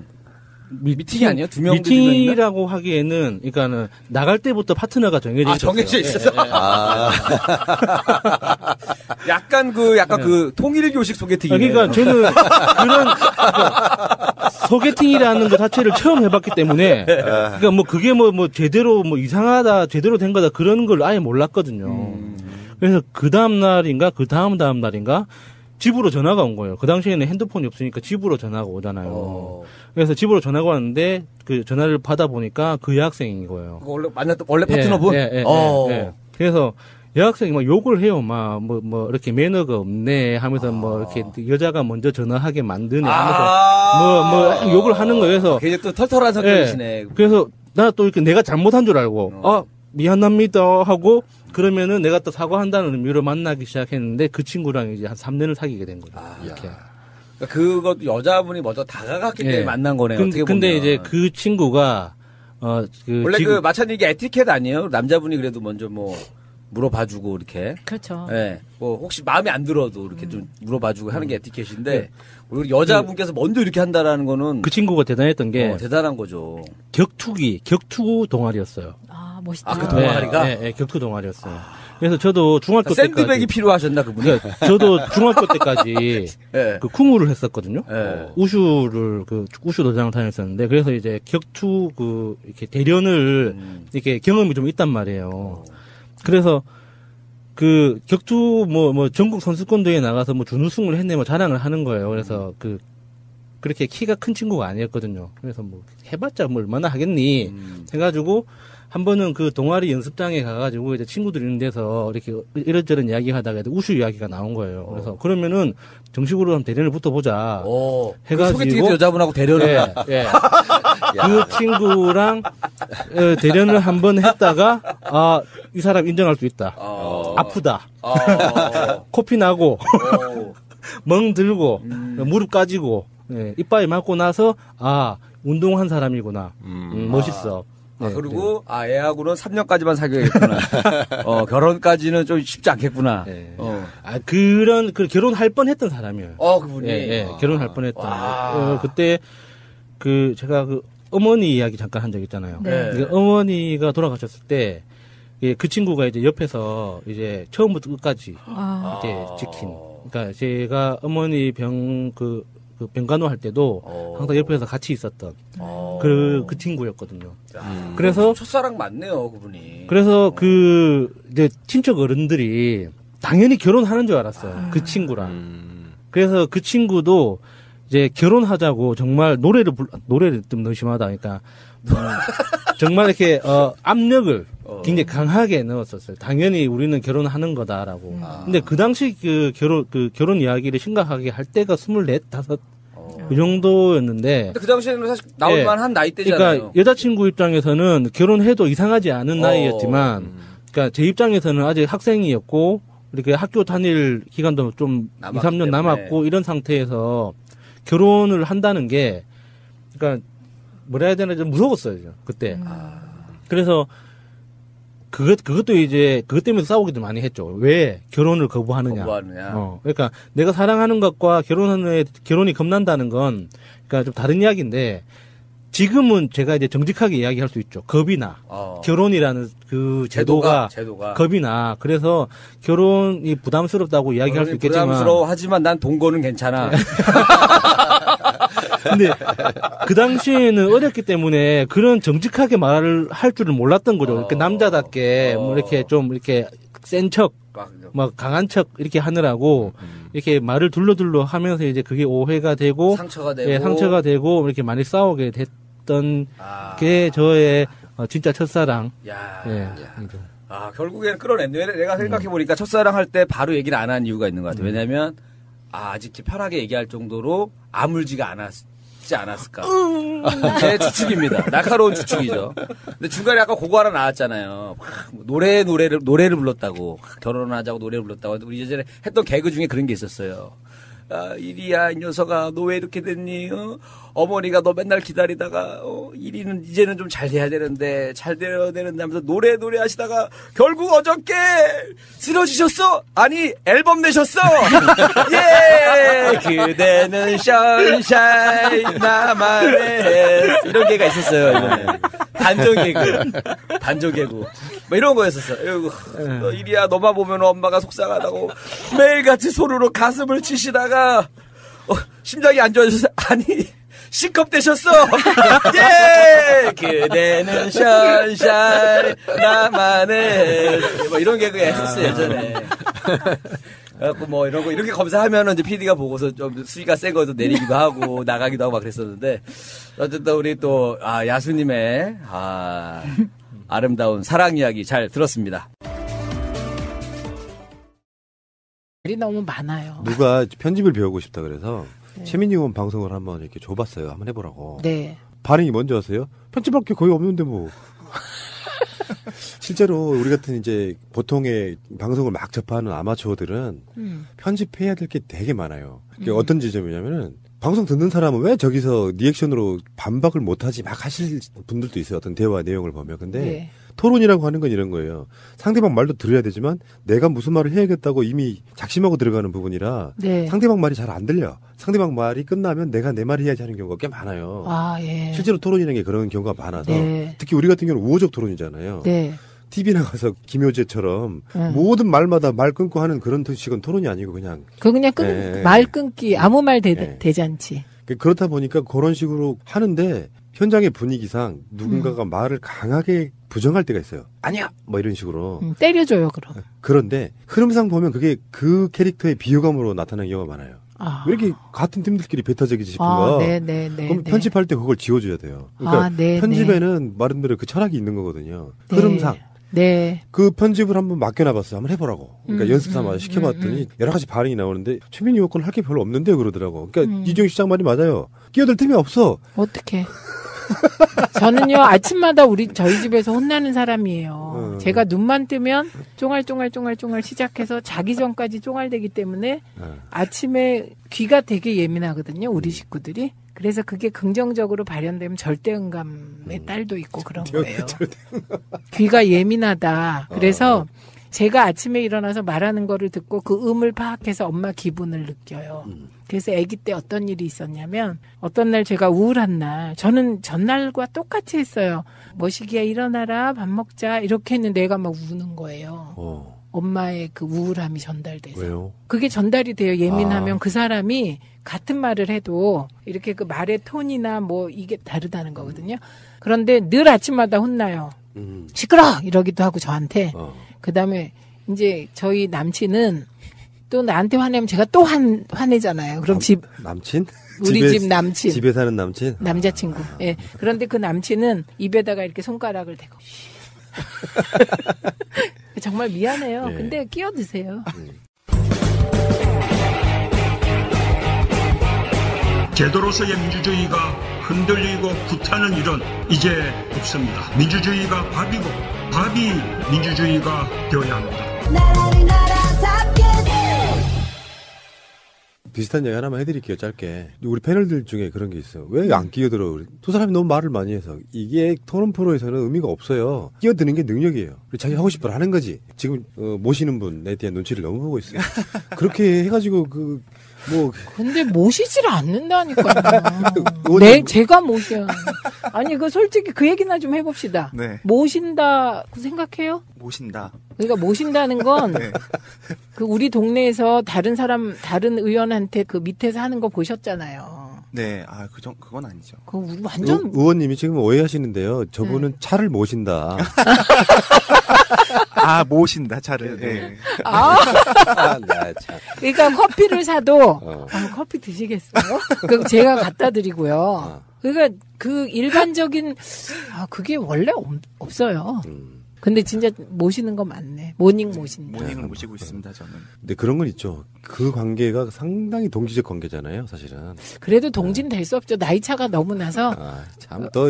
아니에요? 2명 미팅이라고 하기에는, 그러니까는, 나갈 때부터 파트너가 정해져 있었어요. 정해져 있어서. 약간 그 통일교식 소개팅이에요. 그러니까 저는 소개팅이라는 것 자체를 처음 해봤기 때문에, 그러니까 뭐 그게 뭐 제대로 뭐 이상하다, 제대로 된 거다 그런 걸 아예 몰랐거든요. 그래서 그 다음 날인가, 그 다음 날인가, 집으로 전화가 온 거예요. 그 당시에는 핸드폰이 없으니까 집으로 전화가 오잖아요. 그래서 집으로 전화가 왔는데 그 전화를 받아보니까 그 여학생인 거예요. 원래 파트너분? 예. 그래서 여학생이 막 욕을 해요. 막 뭐 이렇게 매너가 없네 하면서 뭐 이렇게 여자가 먼저 전화하게 만드네 하면서 뭐 욕을 하는 거예요. 그래서 굉장히 또 털털한 성격이시네. 그래서 나 또 이렇게 내가 잘못한 줄 알고 미안합니다 하고 그러면은 내가 또 사과한다는 의미로 만나기 시작했는데 그 친구랑 이제 한 3년을 사귀게 된 거죠. 이렇게. 그러니까 그것도 여자분이 먼저 다가갔기 때문에 만난 거네요. 어떻게 보면. 근데 이제 그 친구가 원래 그 마찬가지 이게 에티켓 아니에요? 남자분이 그래도 먼저 뭐 물어봐주고 이렇게. 그렇죠. 네. 뭐 혹시 마음에 안 들어도 이렇게 좀 물어봐주고 하는 게 에티켓인데 우리 여자분께서 먼저 이렇게 한다라는 거는 그 친구가 대단했던 게 대단한 거죠. 격투 동아리였어요. 아, 멋있다. 그 동아리가? 네, 격투 동아리였어요. 그래서 저도 중학교 때까지 샌드백이 필요하셨나 그분이? 저도 중학교 때까지 그 쿵우를 했었거든요. 우슈 도장을 다녔었는데 그래서 이제 격투 이렇게 대련을 이렇게 경험이 좀 있단 말이에요. 그래서 그 격투 뭐 전국 선수권대회에 나가서 뭐 준우승을 했네 뭐 자랑을 하는 거예요. 그래서 그 그렇게 키가 큰 친구가 아니었거든요. 그래서 뭐 해봤자 뭐 얼마나 하겠니 해가지고 한 번은 그 동아리 연습장에 가가지고 이제 친구들 있는 데서 이렇게 이런저런 이야기 하다가 우슈 이야기가 나온 거예요. 그래서 그러면은 정식으로 한번 대련을 붙어보자. 해가지고 소개팅 여자분하고 대련을. 예. 그 친구랑 대련을 한번 했다가 이 사람 인정할 수 있다. 아프다. 코피 나고 멍 들고 무릎 까지고 이빨이 맞고 나서 운동한 사람이구나. 멋있어. 그리고 애하고는 3년까지만 사귀어야겠구나. 결혼까지는 좀 쉽지 않겠구나. 그런 결혼할 뻔했던 사람이에요. 그분이. 결혼할 뻔했던. 그때 제가 어머니 이야기 잠깐 한 적 있잖아요. 네. 어머니가 돌아가셨을 때 그 친구가 이제 옆에서 이제 처음부터 끝까지 이제 지킨. 그러니까 제가 어머니 병간호 할 때도 항상 옆에서 같이 있었던 그 친구였거든요. 그래서 첫사랑 맞네요, 그분이. 그래서 이제 친척 어른들이 당연히 결혼하는 줄 알았어요. 그 친구랑. 그래서 그 친구도 이제 결혼하자고 정말 노래를 좀 너무 심하다. 그러니까 정말 이렇게 압력을 굉장히 강하게 넣었었어요. 당연히 우리는 결혼하는 거다라고. 근데 그 당시 결혼 이야기를 심각하게 할 때가 24, 5 그 정도였는데. 근데 그 당시에는 사실 나올 만한 나이대잖아요. 그러니까 여자친구 입장에서는 결혼해도 이상하지 않은 나이였지만, 그러니까 제 입장에서는 아직 학생이었고, 이렇게 학교 다닐 기간도 좀 2, 3년 남았고 이런 상태에서 결혼을 한다는 게, 그러니까 뭐라 해야 되나 좀 무서웠어요 그때. 그래서 그것도 이제 그것 때문에 싸우기도 많이 했죠. 왜 결혼을 거부하느냐. 그러니까 내가 사랑하는 것과 결혼이 겁난다는 건 그러니까 좀 다른 이야기인데 지금은 제가 이제 정직하게 이야기할 수 있죠. 겁이 나. 결혼이라는 그 제도가 겁이 나. 그래서 결혼이 부담스럽다고 이야기할 수 있겠지만 부담스러워하지만 난 동거는 괜찮아. 근데 그 당시에는 어렸기 때문에 그런 정직하게 말을 할 줄을 몰랐던 거죠. 이렇게 남자답게 뭐 이렇게 좀 이렇게 센 척, 막 강한 척 이렇게 하느라고 이렇게 말을 둘러둘러 하면서 이제 그게 오해가 되고 상처가 되고 이렇게 많이 싸우게 됐던 게 저의 진짜 첫사랑. 결국에는 끌어냈네. 내가 생각해 보니까 첫사랑 할 때 바로 얘기를 안 한 이유가 있는 것 같아요. 왜냐면 아직 편하게 얘기할 정도로 아물지가 않았지 않았을까. 제 추측입니다. 날카로운 추측이죠. 근데 중간에 아까 그거 하나 나왔잖아요. 노래를 불렀다고. 결혼하자고 노래를 불렀다고. 우리 예전에 했던 개그 중에 그런 게 있었어요. 이리야, 이 녀석아, 너 왜 이렇게 됐니? 어머니가 너 맨날 기다리다가, 이리는 이제는 좀 잘 돼야 되는데, 잘 되어야 되는데 하면서 노래 하시다가, 결국 어저께 쓰러지셨어? 아니, 앨범 내셨어? 예! 그대는 션샤인 나만의 이런 개가 있었어요, 이번에. 반전 개그. 뭐 이런 거였었어요. 이리야, 너만 보면 엄마가 속상하다고 매일같이 손으로 가슴을 치시다가, 심장이 안 좋아져서, 아니, C컵 되셨어! 예! 그대는 션샤인 나만의 뭐 이런 개그 했었어요, 예전에. 그래갖고 뭐 이런 거 이렇게 검사하면은 이제 PD가 보고서 좀 수위가 센 거도 내리기도 하고 나가기도 하고 막 그랬었는데 어쨌든 우리 또 야수님의 아름다운 사랑 이야기 잘 들었습니다. 말이 너무 많아요. 누가 편집을 배우고 싶다 그래서 최민희 의원 방송을 한번 이렇게 줘봤어요. 한번 해보라고. 네. 반응이 뭔지 아세요? 편집할 게 거의 없는데 뭐. 실제로 우리 같은 이제 보통의 방송을 막 접하는 아마추어들은 편집해야 될 게 되게 많아요. 그게 어떤 지점이냐면은 방송 듣는 사람은 왜 저기서 리액션으로 반박을 못하지 막 하실 분들도 있어요. 어떤 대화 내용을 보면. 근데 토론이라고 하는 건 이런 거예요. 상대방 말도 들어야 되지만 내가 무슨 말을 해야겠다고 이미 작심하고 들어가는 부분이라 상대방 말이 잘 안 들려. 상대방 말이 끝나면 내가 내 말을 해야지 하는 경우가 꽤 많아요. 실제로 토론이라는 게 그런 경우가 많아서 특히 우리 같은 경우는 우호적 토론이잖아요. TV 나가서 김효재처럼 모든 말마다 말 끊고 하는 그런 식은 토론이 아니고 그냥 말 끊기 아무 말 대잔치. 그렇다 보니까 그런 식으로 하는데 현장의 분위기상 누군가가 말을 강하게 부정할 때가 있어요. 아니야! 뭐 이런 식으로. 때려줘요, 그럼. 그런데 흐름상 보면 그게 그 캐릭터의 비호감으로 나타나는 경우가 많아요. 왜 이렇게 같은 팀들끼리 배 터지기 싶은가? 그럼 편집할 때 그걸 지워줘야 돼요. 그러니까 편집에는 말은대로 그 철학이 있는 거거든요. 흐름상. 그 편집을 한번 맡겨놔봤어요. 한번 해보라고. 그러니까 연습 삼아 시켜봤더니 여러 가지 반응이 나오는데 최민희 의원은 할 게 별로 없는데 그러더라고. 그러니까 이종희 시장 말이 맞아요. 끼어들 틈이 없어. 어떡해. 저는요 아침마다 저희 집에서 혼나는 사람이에요. 제가 눈만 뜨면 쫑알쫑알 시작해서 자기 전까지 쫑알대기 때문에 아침에 귀가 되게 예민하거든요. 우리 식구들이. 그래서 그게 긍정적으로 발현되면 절대음감의 딸도 있고 그런 거예요. 귀가 예민하다. 그래서 제가 아침에 일어나서 말하는 거를 듣고 그 음을 파악해서 엄마 기분을 느껴요. 그래서 아기 때 어떤 일이 있었냐면 어떤 날 제가 우울한 날 저는 전날과 똑같이 했어요. 머시기야 일어나라 밥 먹자 이렇게 했는데 애가 막 우는 거예요. 엄마의 그 우울함이 전달돼서. 왜요? 그게 전달이 돼요. 예민하면 그 사람이 같은 말을 해도 이렇게 그 말의 톤이나 뭐 이게 다르다는 거거든요. 그런데 늘 아침마다 혼나요. 시끄러! 이러기도 하고 저한테. 그 다음에 이제 저희 남친은 또 나한테 화내면 제가 또 화내잖아요. 그럼 남친? 우리 집 남친. 집에 사는 남친? 남자친구. 예. 그런데 그 남친은 입에다가 이렇게 손가락을 대고. 정말 미안해요. 근데 끼어드세요. 제도로서의 민주주의가 흔들리고 구타는 일은 이제 없습니다. 민주주의가 밥이고 밥이 민주주의가 되어야 합니다. 비슷한 얘기 하나만 해드릴게요. 짧게. 우리 패널들 중에 그런 게 있어요. 왜 안 끼어들어? 두 사람이 너무 말을 많이 해서. 이게 토론 프로에서는 의미가 없어요. 끼어드는 게 능력이에요. 자기 하고 싶은 걸 하는 거지. 지금 모시는 분에 대한 눈치를 너무 보고 있어요. 그렇게 해가지고 근데 모시질 않는다니까요. 제가 모셔. 아니, 솔직히 그 얘기나 좀 해봅시다. 네. 모신다고 생각해요? 모신다. 그러니까 모신다는 건, 그 우리 동네에서 다른 의원한테 그 밑에서 하는 거 보셨잖아요. 네, 그건 아니죠. 우리 완전. 의원님이 지금 오해하시는데요. 저분은 차를 모신다. 모신다, 차를. 네. 그러니까 커피를 사도, 커피 드시겠어요? 그럼 제가 갖다 드리고요. 그러니까 그 일반적인, 그게 원래 없어요. 근데 진짜 모시는 거 맞네. 모닝 모신다. 모닝을 모시고 있습니다, 저는. 근데 그런 건 있죠. 그 관계가 상당히 동지적 관계잖아요, 사실은. 그래도 동지는 될 수 없죠. 나이 차가 너무 나서.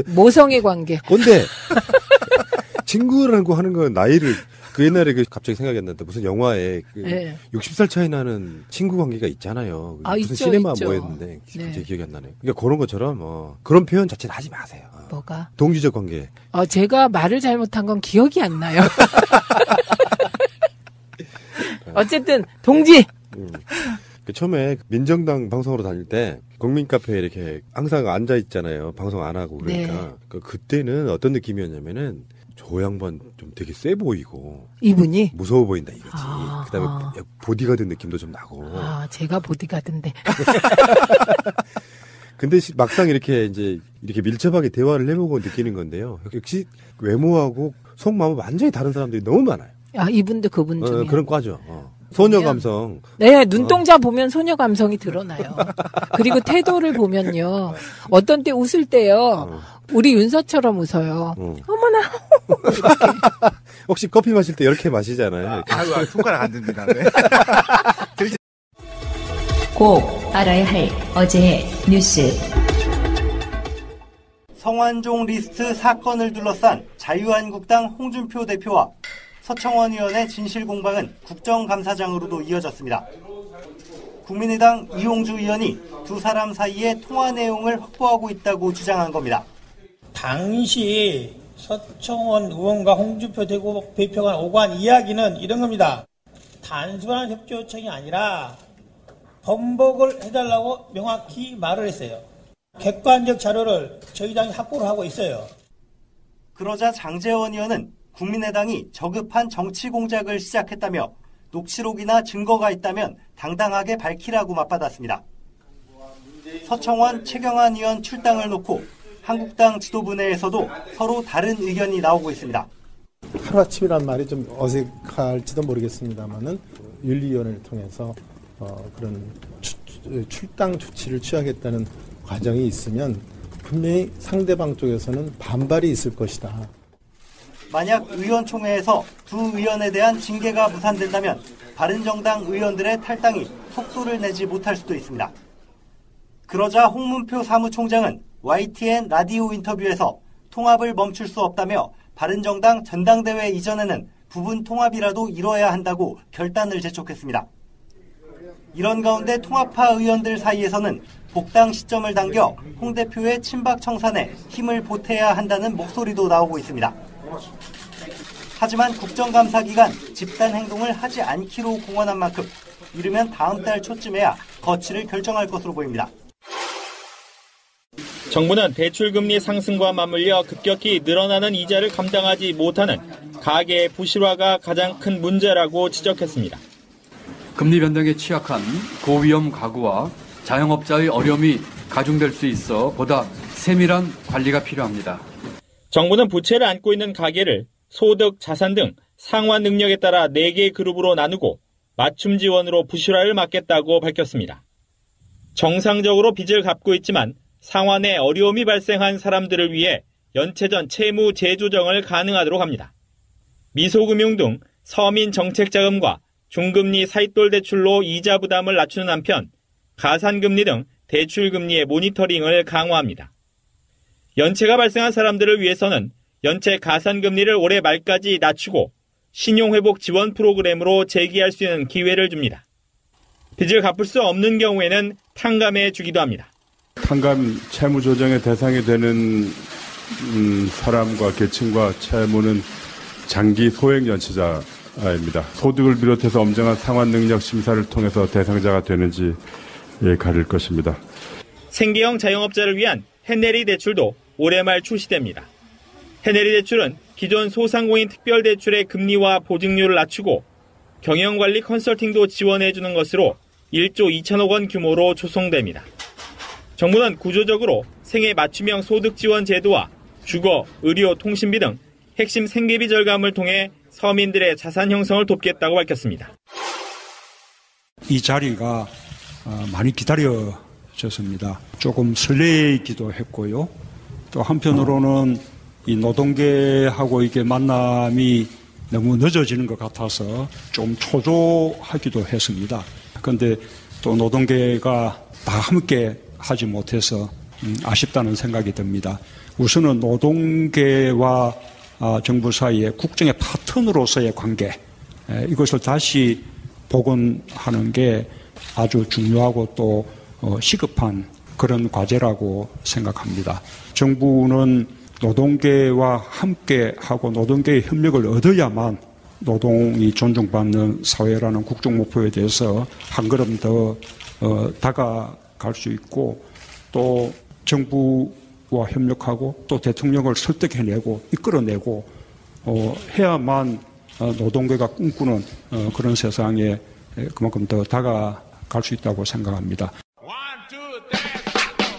모성의 관계. 근데 친구라고 하는 건 나이를 그 옛날에 갑자기 생각이 안 났는데 무슨 영화에 60살 차이 나는 친구 관계가 있잖아요. 무슨 있죠, 시네마 있죠. 뭐였는데 갑자기 기억이 안 나네요. 그러니까 그런 것처럼 그런 표현 자체는 하지 마세요. 뭐가? 동지적 관계. 제가 말을 잘못한 건 기억이 안 나요. 어쨌든 동지. 처음에 민정당 방송으로 다닐 때 국민 카페에 이렇게 항상 앉아 있잖아요. 방송 안 하고 그러니까 그때는 어떤 느낌이었냐면은 저 양반 좀 되게 세 보이고 이분이 무서워 보인다 이거지. 그다음에 보디가드 느낌도 좀 나고. 제가 보디가드인데. 근데 막상 이렇게 밀접하게 대화를 해보고 느끼는 건데요. 역시 외모하고 속마음은 완전히 다른 사람들이 너무 많아요. 이분도 그분 중에 그런 과죠. 소녀 감성. 네, 눈동자 보면 소녀 감성이 드러나요. 그리고 태도를 보면요. 어떤 때 웃을 때요. 우리 윤서처럼 웃어요. 어머나. 혹시 커피 마실 때 이렇게 마시잖아요. 손가락 안 듭니다. 네. 꼭 알아야 할 어제의 뉴스. 성완종 리스트 사건을 둘러싼 자유한국당 홍준표 대표와 서청원 의원의 진실 공방은 국정감사장으로도 이어졌습니다. 국민의당 이용주 의원이 두 사람 사이의 통화 내용을 확보하고 있다고 주장한 겁니다. 당시 서청원 의원과 홍준표 대표가 오간 이야기는 이런 겁니다. 단순한 협조 요청이 아니라 번복을 해달라고 명확히 말을 했어요. 객관적 자료를 저희 당이 확보를 하고 있어요. 그러자 장제원 의원은 국민의당이 저급한 정치 공작을 시작했다며 녹취록이나 증거가 있다면 당당하게 밝히라고 맞받았습니다. 서청원, 최경환 의원 출당을 놓고 한국당 지도부 내에서도 서로 다른 의견이 나오고 있습니다. 하루아침이란 말이 좀 어색할지도 모르겠습니다만은 윤리위원회를 통해서 그런 출당 조치를 취하겠다는 과정이 있으면 분명히 상대방 쪽에서는 반발이 있을 것이다. 만약 의원총회에서 두 의원에 대한 징계가 무산된다면 바른정당 의원들의 탈당이 속도를 내지 못할 수도 있습니다. 그러자 홍문표 사무총장은 YTN 라디오 인터뷰에서 통합을 멈출 수 없다며 바른정당 전당대회 이전에는 부분 통합이라도 이뤄야 한다고 결단을 재촉했습니다. 이런 가운데 통합파 의원들 사이에서는 복당 시점을 당겨 홍 대표의 친박 청산에 힘을 보태야 한다는 목소리도 나오고 있습니다. 하지만 국정감사 기간 집단 행동을 하지 않기로 공언한 만큼 이르면 다음 달 초쯤에야 거취를 결정할 것으로 보입니다. 정부는 대출금리 상승과 맞물려 급격히 늘어나는 이자를 감당하지 못하는 가계의 부실화가 가장 큰 문제라고 지적했습니다. 금리 변동에 취약한 고위험 가구와 자영업자의 어려움이 가중될 수 있어 보다 세밀한 관리가 필요합니다. 정부는 부채를 안고 있는 가계를 소득, 자산 등 상환 능력에 따라 4개의 그룹으로 나누고 맞춤 지원으로 부실화를 막겠다고 밝혔습니다. 정상적으로 빚을 갚고 있지만 상환에 어려움이 발생한 사람들을 위해 연체전 채무 재조정을 가능하도록 합니다. 미소금융 등 서민 정책자금과 중금리 사익돌 대출로 이자 부담을 낮추는 한편 가산금리 등 대출금리의 모니터링을 강화합니다. 연체가 발생한 사람들을 위해서는 연체 가산금리를 올해 말까지 낮추고 신용회복 지원 프로그램으로 재기할 수 있는 기회를 줍니다. 빚을 갚을 수 없는 경우에는 탕감해 주기도 합니다. 탕감 채무 조정의 대상이 되는 사람과 계층과 채무는 장기 소액 연체자입니다. 소득을 비롯해서 엄정한 상환 능력 심사를 통해서 대상자가 되는지 가릴 것입니다. 생계형 자영업자를 위한 해내리 대출도 올해 말 출시됩니다. 해내리 대출은 기존 소상공인 특별대출의 금리와 보증률을 낮추고 경영관리 컨설팅도 지원해주는 것으로 1조 2천억 원 규모로 조성됩니다. 정부는 구조적으로 생애 맞춤형 소득 지원 제도와 주거, 의료, 통신비 등 핵심 생계비 절감을 통해 서민들의 자산 형성을 돕겠다고 밝혔습니다. 이 자리가 많이 기다려졌습니다. 조금 설레이기도 했고요. 또 한편으로는 이 노동계하고 이게 만남이 너무 늦어지는 것 같아서 좀 초조하기도 했습니다. 그런데 또 노동계가 다 함께 하지 못해서 아쉽다는 생각이 듭니다. 우선은 노동계와 정부 사이의 국정의 파트너로서의 관계, 이것을 다시 복원하는 게 아주 중요하고 또 시급한 그런 과제라고 생각합니다. 정부는 노동계와 함께하고 노동계의 협력을 얻어야만 노동이 존중받는 사회라는 국정 목표에 대해서 한 걸음 더 다가갈 수 있고 또 정부와 협력하고 또 대통령을 설득해내고 이끌어내고 해야만 노동계가 꿈꾸는 그런 세상에 그만큼 더 다가갈 수 있다고 생각합니다.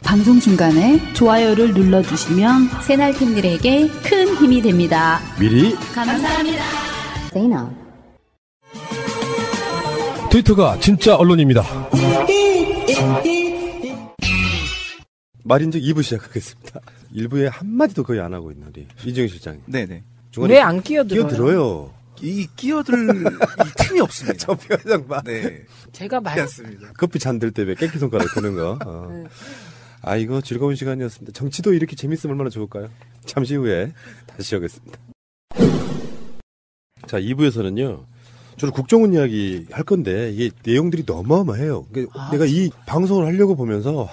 방송 중간에 좋아요를 눌러주시면 새날팀들에게 큰 힘이 됩니다. 미리 감사합니다. 트위터가 진짜 언론입니다. 말인즉 2부 시작하겠습니다. 1부에 한마디도 거의 안 하고 있는 우리 이정희 실장님. 네네. 왜 안 끼어들어요? 끼어들어요. 이 끼어들 이 틈이 없습니다. 저 표정 봐. 네. 제가 맞습니다. 커피 잔들 때 왜 깨끼 손가락 드는 거. 아, 이거 즐거운 시간이었습니다. 정치도 이렇게 재밌으면 얼마나 좋을까요? 잠시 후에 다시 하겠습니다. 자, 2부에서는요. 저는 국정원 이야기 할 건데 이게 내용들이 너무 어마어마해요. 그러니까 내가 이 방송을 하려고 보면서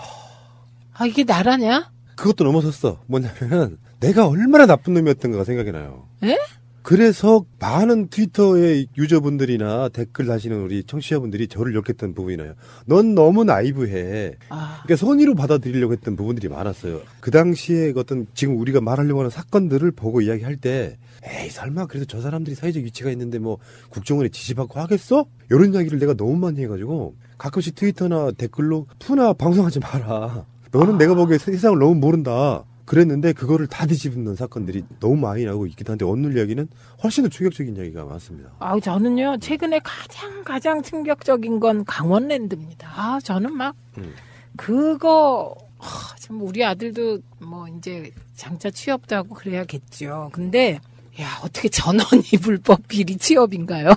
이게 나라냐? 그것도 넘어섰어. 뭐냐면은 내가 얼마나 나쁜 놈이었던가가 생각이 나요. 에? 그래서 많은 트위터의 유저분들이나 댓글 다시는 우리 청취자분들이 저를 욕했던 부분이 나요. 넌 너무 나이브해. 그러니까 선의로 받아들이려고 했던 부분들이 많았어요. 그 당시에 어떤 지금 우리가 말하려고 하는 사건들을 보고 이야기할 때 에이 설마 그래도 저 사람들이 사회적 위치가 있는데 뭐 국정원에 지시받고 하겠어? 이런 이야기를 내가 너무 많이 해가지고 가끔씩 트위터나 댓글로 푸나 방송하지 마라. 너는 내가 보기에 세상을 너무 모른다. 그랬는데 그거를 다 뒤집는 사건들이 너무 많이 나오고 있긴 한데 오늘 이야기는 훨씬 더 충격적인 이야기가 많습니다. 저는요 최근에 가장 충격적인 건 강원랜드입니다. 저는 막 그거 참 우리 아들도 뭐 이제 장차 취업도 하고 그래야겠죠. 근데 야 어떻게 전원이 불법 비리 취업인가요?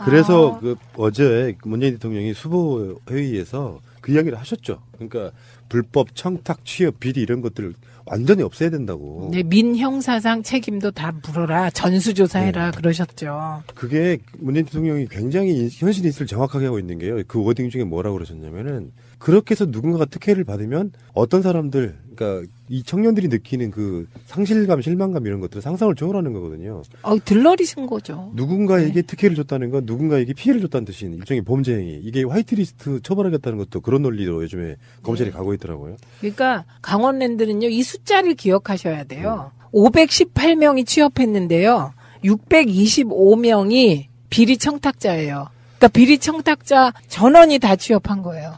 그래서 어제 문재인 대통령이 수보 회의에서 그 이야기를 하셨죠. 그러니까 불법 청탁, 취업, 비리 이런 것들을 완전히 없애야 된다고. 네, 민형사상 책임도 다 물어라. 전수조사해라. 그러셨죠. 그게 문재인 대통령이 굉장히 현실 인식을 정확하게 하고 있는 게요. 그 워딩 중에 뭐라고 그러셨냐면은 그렇게 해서 누군가가 특혜를 받으면 어떤 사람들, 그러니까 이 청년들이 느끼는 그 상실감, 실망감 이런 것들을 상상을 초월하는 거거든요. 들러리신 거죠. 누군가에게 특혜를 줬다는 건 누군가에게 피해를 줬다는 뜻인 일종의 범죄 행위. 이게 화이트리스트 처벌하겠다는 것도 그런 논리로 요즘에 검찰이 가고 있더라고요. 그러니까 강원랜드는요. 이 숫자를 기억하셔야 돼요. 518명이 취업했는데요. 625명이 비리 청탁자예요. 그러니까 비리 청탁자 전원이 다 취업한 거예요.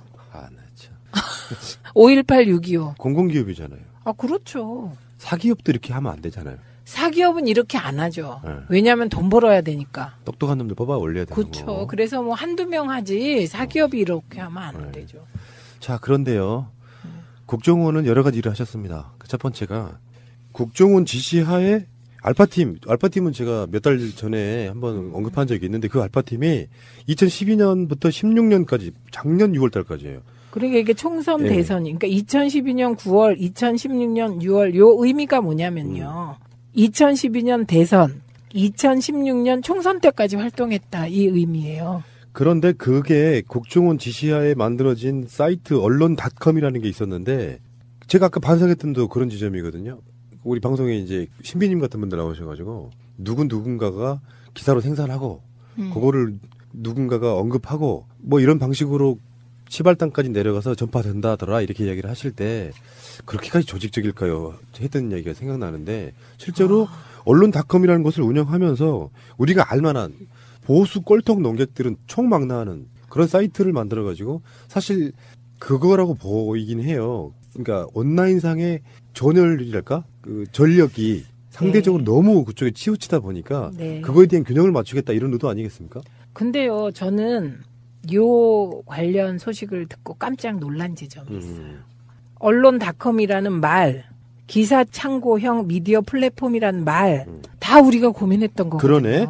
518-625. 공공기업이잖아요. 그렇죠. 사기업도 이렇게 하면 안 되잖아요. 사기업은 이렇게 안 하죠. 왜냐하면 돈 벌어야 되니까. 똑똑한 놈들 뽑아 올려야 되는 그렇죠. 거고. 그래서 뭐 한두 명 하지 사기업이 이렇게 하면 안 되죠. 자, 그런데요. 국정원은 여러 가지 일을 하셨습니다. 첫 번째가 국정원 지시하에 알파팀은 제가 몇 달 전에 한번 언급한 적이 있는데 그 알파팀이 2012년부터 16년까지 작년 6월 달까지예요. 그러니까 이게 총선 대선이, 그러니까 2012년 9월, 2016년 6월, 요 의미가 뭐냐면요. 2012년 대선, 2016년 총선 때까지 활동했다, 이 의미예요. 그런데 그게 국정원 지시하에 만들어진 사이트 언론닷컴이라는 게 있었는데, 제가 아까 반성했던 도 그런 지점이거든요. 우리 방송에 이제 신비님 같은 분들 나오셔가지고, 누군가가 기사로 생산하고, 그거를 누군가가 언급하고, 뭐 이런 방식으로 시발단까지 내려가서 전파된다더라 이렇게 이야기를 하실 때 그렇게까지 조직적일까요? 했던 얘기가 생각나는데 실제로 언론닷컴이라는 것을 운영하면서 우리가 알만한 보수 꼴통 농객들은 총망라하는 그런 사이트를 만들어가지고 사실 그거라고 보이긴 해요. 그러니까 온라인상의 전열이랄까? 그 전력이 상대적으로 너무 그쪽에 치우치다 보니까 그거에 대한 균형을 맞추겠다 이런 의도 아니겠습니까? 근데요, 저는 요 관련 소식을 듣고 깜짝 놀란 지점이 있어요. 언론닷컴이라는 말, 기사 창고형 미디어 플랫폼이라는 말, 다 우리가 고민했던 거거든요. 그러네.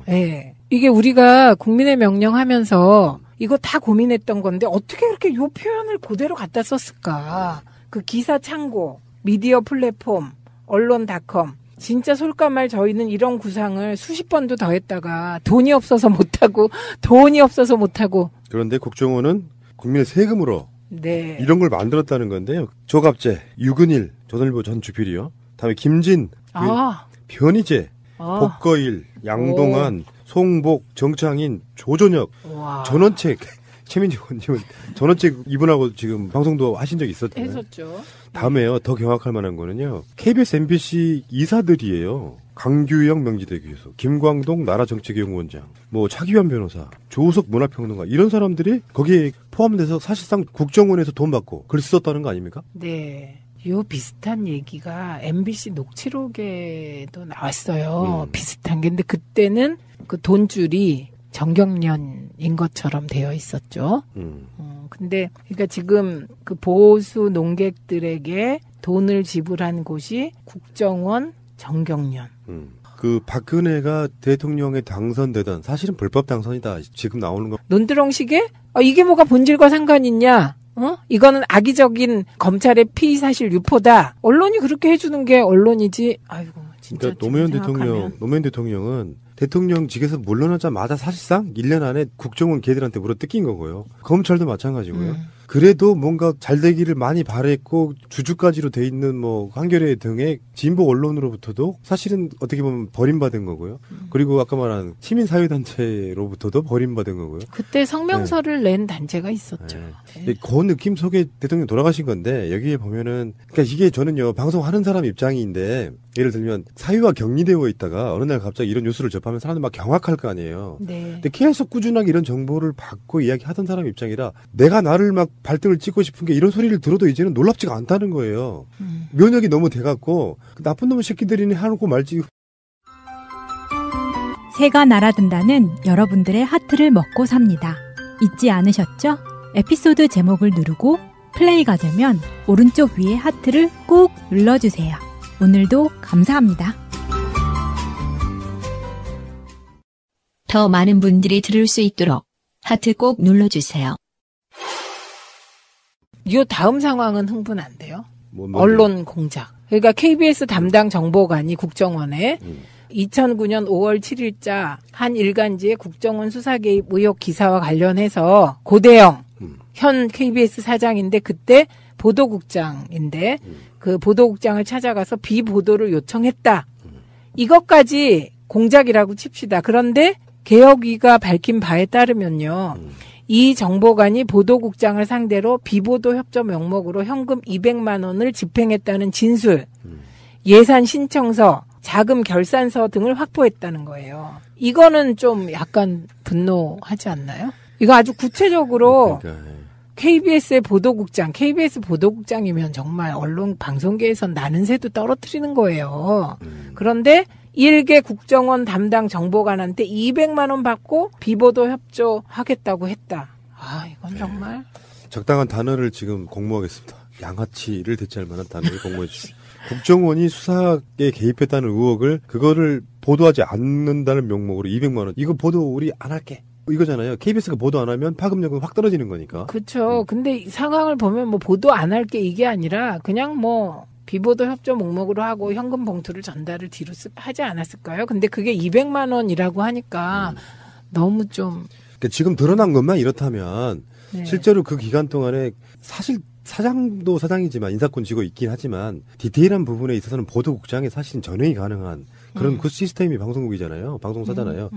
네. 이게 우리가 국민의 명령 하면서 이거 다 고민했던 건데 어떻게 그렇게 요 표현을 그대로 갖다 썼을까? 그 기사 창고, 미디어 플랫폼, 언론닷컴. 진짜 솔까말 저희는 이런 구상을 수십 번도 더 했다가 돈이 없어서 못하고 그런데 국정원은 국민의 세금으로 네. 이런 걸 만들었다는 건데요. 조갑재, 유근일, 조선일보 전 주필이요. 다음에 김진, 변희재, 복거일, 양동안, 송복, 정창인, 조전혁, 전원책, 최민지 의원님은 전원책 이분하고 지금 방송도 하신 적이 있었잖아요. 했었죠. 다음에요. 더 경악할 만한 거는요. KBS, MBC 이사들이에요. 강규영 명지대 교수, 김광동 나라정책연구원장, 뭐 차기환 변호사, 조우석 문화평론가 이런 사람들이 거기에 포함돼서 사실상 국정원에서 돈 받고 글 썼다는 거 아닙니까? 네. 요 비슷한 얘기가 MBC 녹취록에도 나왔어요. 비슷한 게. 근데 그때는 그 돈줄이 정경련인 것처럼 되어 있었죠. 근데 그러니까 지금 그 보수 농객들에게 돈을 지불한 곳이 국정원 정경련. 그 박근혜가 대통령에 당선되던 사실은 불법 당선이다. 지금 나오는 거. 논두렁식에 이게 뭐가 본질과 상관 있냐? 이거는 악의적인 검찰의 피의 사실 유포다. 언론이 그렇게 해주는 게 언론이지. 아이고 진짜. 그러니까 노무현 대통령은 대통령직에서 물러나자마자 사실상 1년 안에 국정원 걔들한테 물어 뜯긴 거고요. 검찰도 마찬가지고요. 그래도 뭔가 잘 되기를 많이 바랬고 주주까지로 돼 있는 뭐 한겨레 등의 진보 언론으로부터도 사실은 어떻게 보면 버림받은 거고요. 그리고 아까 말한 시민사회단체로부터도 버림받은 거고요. 그때 성명서를 낸 단체가 있었죠. 그 느낌 속에 대통령 돌아가신 건데 여기에 보면은 그러니까 이게 저는요 방송하는 사람 입장인데 예를 들면 사회와 격리되어 있다가 어느 날 갑자기 이런 뉴스를 접하면 사람들 막 경악할 거 아니에요. 네. 근데 계속 꾸준하게 이런 정보를 받고 이야기하던 사람 입장이라 내가 나를 막 발등을 찍고 싶은 게 이런 소리를 들어도 이제는 놀랍지가 않다는 거예요. 면역이 너무 돼갖고 나쁜 놈의 새끼들이니 하고 말지. 새가 날아든다는 여러분들의 하트를 먹고 삽니다. 잊지 않으셨죠? 에피소드 제목을 누르고 플레이가 되면 오른쪽 위에 하트를 꾹 눌러주세요. 오늘도 감사합니다. 더 많은 분들이 들을 수 있도록 하트 꼭 눌러주세요. 이 다음 상황은 흥분한데요. 언론 공작. 그러니까 KBS 담당 정보관이 국정원에 2009년 5월 7일자 한 일간지의 국정원 수사 개입 의혹 기사와 관련해서 고대영 현 KBS 사장인데 그때 보도국장인데 그 보도국장을 찾아가서 비보도를 요청했다. 이것까지 공작이라고 칩시다. 그런데 개혁위가 밝힌 바에 따르면요. 이 정보관이 보도국장을 상대로 비보도 협조 명목으로 현금 200만 원을 집행했다는 진술, 예산 신청서, 자금 결산서 등을 확보했다는 거예요. 이거는 좀 약간 분노하지 않나요? 이거 아주 구체적으로 KBS의 보도국장, KBS 보도국장이면 정말 언론 방송계에선 나는 새도 떨어뜨리는 거예요. 그런데 일개 국정원 담당 정보관한테 200만 원 받고 비보도 협조하겠다고 했다. 아, 이건 정말. 적당한 단어를 지금 공모하겠습니다. 양아치를 대체할 만한 단어를 공모해 주십시오. 국정원이 수사에 개입했다는 의혹을 그거를 보도하지 않는다는 명목으로 200만 원. 이거 보도 우리 안 할게. 이거잖아요. KBS가 보도 안 하면 파급력은 확 떨어지는 거니까. 그렇죠. 근데 이 상황을 보면 뭐 보도 안 할게 이게 아니라 그냥 뭐 비보도 협조 목록으로 하고 현금 봉투를 전달을 뒤로 하지 않았을까요? 근데 그게 200만 원이라고 하니까 너무 좀. 그러니까 지금 드러난 것만 이렇다면 네. 실제로 그 기간 동안에 사실 사장도 사장이지만 인사권 쥐고 있긴 하지만 디테일한 부분에 있어서는 보도국장에 사실 전행이 가능한 그런 그 시스템이 방송국이잖아요. 방송사잖아요.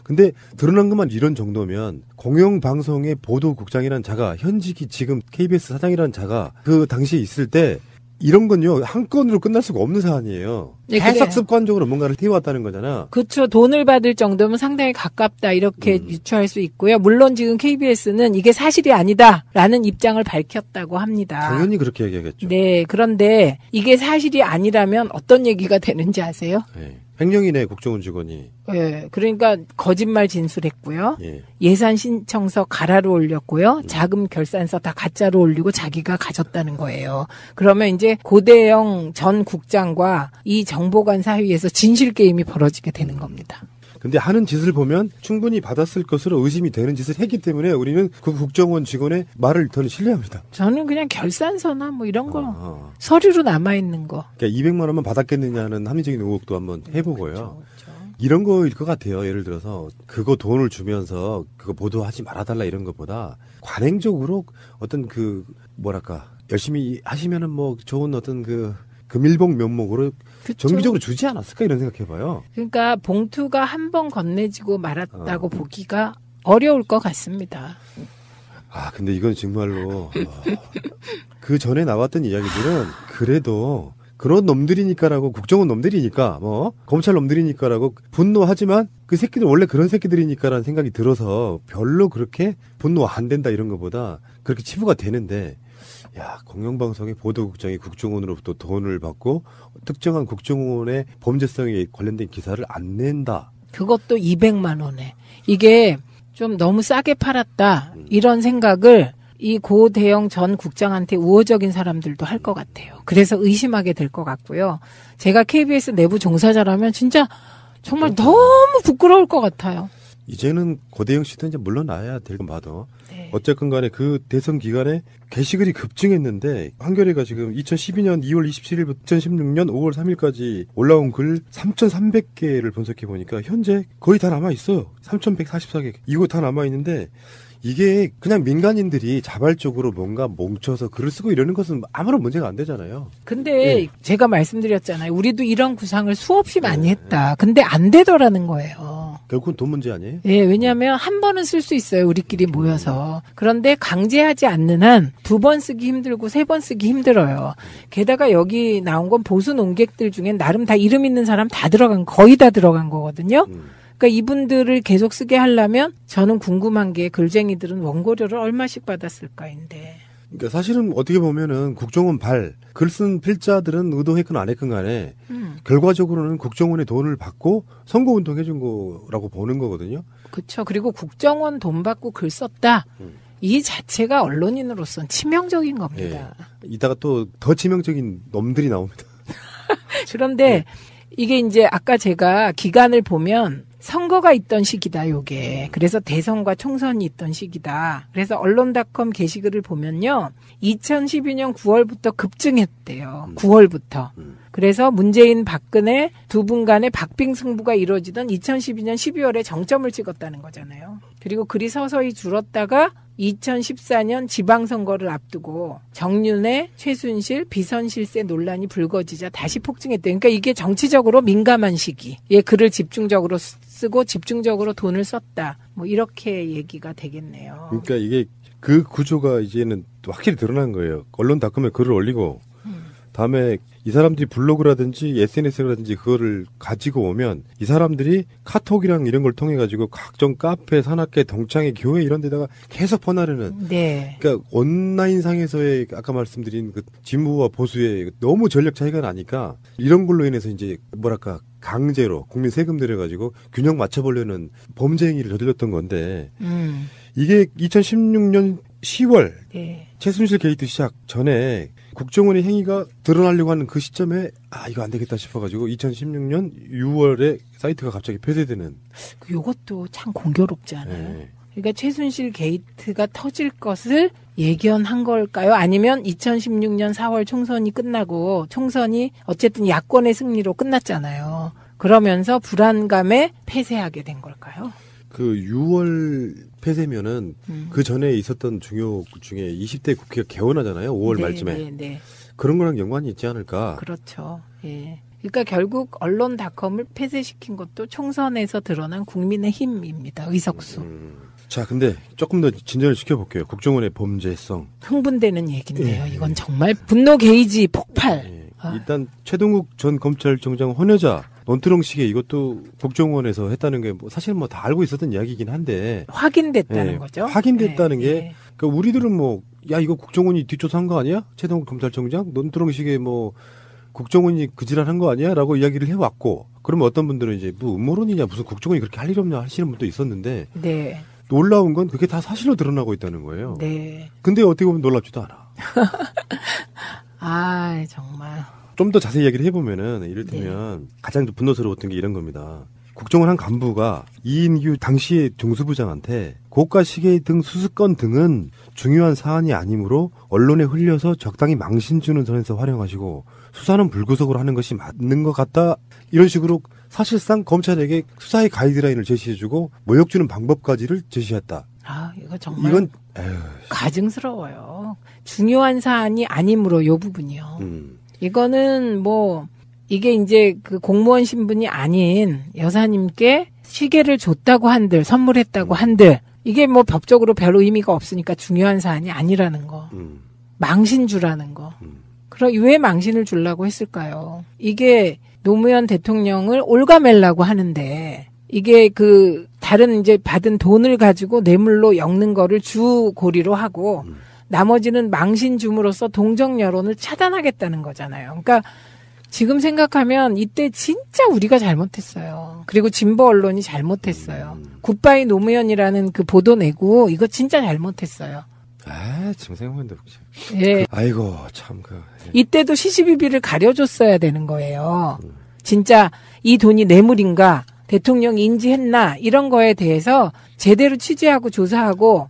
근데 드러난 것만 이런 정도면 공영방송의 보도국장이라는 자가 현직이 지금 KBS 사장이라는 자가 그 당시에 있을 때 이런 건요 한 건으로 끝날 수가 없는 사안이에요. 네, 계속 그래요. 습관적으로 뭔가를 해왔다는 거잖아. 그렇죠. 돈을 받을 정도면 상당히 가깝다 이렇게 유추할 수 있고요. 물론 지금 KBS는 이게 사실이 아니다라는 입장을 밝혔다고 합니다. 당연히 그렇게 얘기하겠죠. 네. 그런데 이게 사실이 아니라면 어떤 얘기가 되는지 아세요? 네. 횡령이네 국정원 직원이. 예, 그러니까 거짓말 진술했고요. 예. 예산 신청서 가라로 올렸고요. 자금 결산서 다 가짜로 올리고 자기가 가졌다는 거예요. 그러면 이제 고대영 전 국장과 이 정보관 사이에서 진실 게임이 벌어지게 되는 겁니다. 근데 하는 짓을 보면 충분히 받았을 것으로 의심이 되는 짓을 했기 때문에 우리는 그 국정원 직원의 말을 더 신뢰합니다. 저는 그냥 결산서나 뭐 이런 거 서류로 남아있는 거. 그러니까 200만 원만 받았겠느냐는 합리적인 의혹도 한번 해보고요. 이런 거일 것 같아요. 예를 들어서 그거 돈을 주면서 그거 보도하지 말아달라 이런 것보다 관행적으로 어떤 그 뭐랄까 열심히 하시면은 뭐 좋은 어떤 그 금일봉 면목으로 그쵸. 정기적으로 주지 않았을까 이런 생각해봐요. 그러니까 봉투가 한 번 건네지고 말았다고 보기가 어려울 것 같습니다. 아 근데 이건 정말로 그 전에 나왔던 이야기들은 그래도 그런 놈들이니까라고 국정원 놈들이니까 뭐 검찰 놈들이니까라고 분노하지만 그 새끼들 원래 그런 새끼들이니까라는 생각이 들어서 별로 그렇게 분노 안 된다 이런 것보다 그렇게 치부가 되는데 야, 공영방송의 보도국장이 국정원으로부터 돈을 받고 특정한 국정원의 범죄성에 관련된 기사를 안 낸다. 그것도 200만 원에. 이게 좀 너무 싸게 팔았다. 이런 생각을 이 고대영 전 국장한테 우호적인 사람들도 할 것 같아요. 그래서 의심하게 될 것 같고요. 제가 KBS 내부 종사자라면 진짜 정말 너무 부끄러울 것 같아요. 이제는 고대영 씨도 이제 물러나야 될 건 봐도. 네. 어쨌건 간에 그 대선 기간에 게시글이 급증했는데 한겨레가 지금 2012년 2월 27일부터 2016년 5월 3일까지 올라온 글 3,300개를 분석해 보니까 현재 거의 다 남아 있어요. 3,144개. 이거 다 남아 있는데 이게 그냥 민간인들이 자발적으로 뭔가 뭉쳐서 글을 쓰고 이러는 것은 아무런 문제가 안 되잖아요. 근데 네. 제가 말씀드렸잖아요. 우리도 이런 구상을 수없이 많이 했다. 근데 안 되더라는 거예요. 결국은 돈 문제 아니에요? 예, 왜냐하면 한 번은 쓸 수 있어요. 우리끼리 모여서. 그런데 강제하지 않는 한 2번 쓰기 힘들고 3번 쓰기 힘들어요. 게다가 여기 나온 건 보수 논객들 중엔 나름 다 이름 있는 사람 다 들어간, 거의 다 들어간 거거든요. 그러니까 이분들을 계속 쓰게 하려면 저는 궁금한 게 글쟁이들은 원고료를 얼마씩 받았을까인데. 그러니까 사실은 어떻게 보면은 국정원 글 쓴 필자들은 의도했건 안 했건 간에 결과적으로는 국정원의 돈을 받고 선거운동 해준 거라고 보는 거거든요. 그렇죠. 그리고 국정원 돈 받고 글 썼다. 이 자체가 언론인으로서는 치명적인 겁니다. 예. 이따가 또 더 치명적인 놈들이 나옵니다. 그런데 이게 이제 아까 제가 기간을 보면 선거가 있던 시기다, 요게. 그래서 대선과 총선이 있던 시기다. 그래서 언론닷컴 게시글을 보면요. 2012년 9월부터 급증했대요. 9월부터. 그래서 문재인, 박근혜 두 분 간의 박빙승부가 이루어지던 2012년 12월에 정점을 찍었다는 거잖아요. 그리고 글이 서서히 줄었다가 2014년 지방선거를 앞두고 정윤회, 최순실, 비선실세 논란이 불거지자 다시 폭증했대요. 그러니까 이게 정치적으로 민감한 시기에 글을 집중적으로 쓰고 집중적으로 돈을 썼다. 뭐 이렇게 얘기가 되겠네요. 그러니까 이게 그 구조가 이제는 확실히 드러난 거예요. 언론닷컴에 글을 올리고 다음에 이 사람들이 블로그라든지 SNS라든지 그거를 가지고 오면 이 사람들이 카톡이랑 이런 걸 통해 가지고 각종 카페, 산악회, 동창회, 교회 이런 데다가 계속 퍼나르는. 네. 그러니까 온라인 상에서의 아까 말씀드린 그 진보와 보수의 너무 전력 차이가 나니까 이런 걸로 인해서 이제 뭐랄까 강제로 국민 세금 들여가지고 균형 맞춰보려는 범죄 행위를 저질렀던 건데 이게 2016년 10월 네. 최순실 게이트 시작 전에 국정원의 행위가 드러나려고 하는 그 시점에 이거 안 되겠다 싶어가지고 2016년 6월에 사이트가 갑자기 폐쇄되는. 요것도 참 공교롭지 않아요? 네. 그러니까 최순실 게이트가 터질 것을 예견한 걸까요? 아니면 2016년 4월 총선이 끝나고 총선이 어쨌든 야권의 승리로 끝났잖아요. 그러면서 불안감에 폐쇄하게 된 걸까요? 그 6월 폐쇄면은 그 전에 있었던 중요 중에 20대 국회가 개원하잖아요. 5월 네, 말쯤에. 네. 그런 거랑 연관이 있지 않을까. 그렇죠. 예. 그러니까 결국 언론닷컴을 폐쇄시킨 것도 총선에서 드러난 국민의 힘입니다. 의석수. 자, 근데 조금 더 진전을 시켜볼게요. 국정원의 범죄성. 흥분되는 얘기인데요. 이건 정말 분노 게이지 폭발. 일단 최동욱 전 검찰총장 헌여자 논두렁식에 이것도 국정원에서 했다는 게 뭐 사실 뭐 다 알고 있었던 이야기이긴 한데 확인됐다는 거죠. 확인됐다는 게 그러니까 우리들은 뭐 야 이거 국정원이 뒷조사한 거 아니야? 최동욱 검찰총장 논두렁식에 뭐 국정원이 그지랄한 거 아니야?라고 이야기를 해왔고 그러면 어떤 분들은 이제 뭐 음모론이냐 무슨 국정원이 그렇게 할 일 없냐 하시는 분도 있었는데 네. 놀라운 건 그게 다 사실로 드러나고 있다는 거예요. 네. 근데 어떻게 보면 놀랍지도 않아. 아 정말. 좀 더 자세히 이야기를 해보면은 이를테면 가장 분노스러웠던 게 이런 겁니다. 국정원 한 간부가 이인규 당시의 중수부장한테 고가 시계 등 수수권 등은 중요한 사안이 아니므로 언론에 흘려서 적당히 망신 주는 선에서 활용하시고 수사는 불구속으로 하는 것이 맞는 것 같다. 이런 식으로 사실상 검찰에게 수사의 가이드라인을 제시해주고 모욕 주는 방법까지를 제시했다. 아 이거 정말 이건 가증스러워요. 중요한 사안이 아니므로 요 부분이요. 이거는 뭐 이게 이제 그 공무원 신분이 아닌 여사님께 시계를 줬다고 한들 선물했다고 한들 이게 뭐 법적으로 별로 의미가 없으니까 중요한 사안이 아니라는 거. 망신 주라는 거. 그럼 왜 망신을 주려고 했을까요? 이게 노무현 대통령을 올가매려고 하는데 이게 그 다른 이제 받은 돈을 가지고 뇌물로 엮는 거를 주 고리로 하고 나머지는 망신 줌으로써 동정 여론을 차단하겠다는 거잖아요. 그러니까 지금 생각하면 이때 진짜 우리가 잘못했어요. 그리고 진보 언론이 잘못했어요. 굿바이 노무현이라는 그 보도 내고 이거 진짜 잘못했어요. 지금 생각해보는데 예. 아이고 참 이때도 시시비비를 가려줬어야 되는 거예요. 진짜 이 돈이 뇌물인가 대통령이 인지했나 이런 거에 대해서 제대로 취재하고 조사하고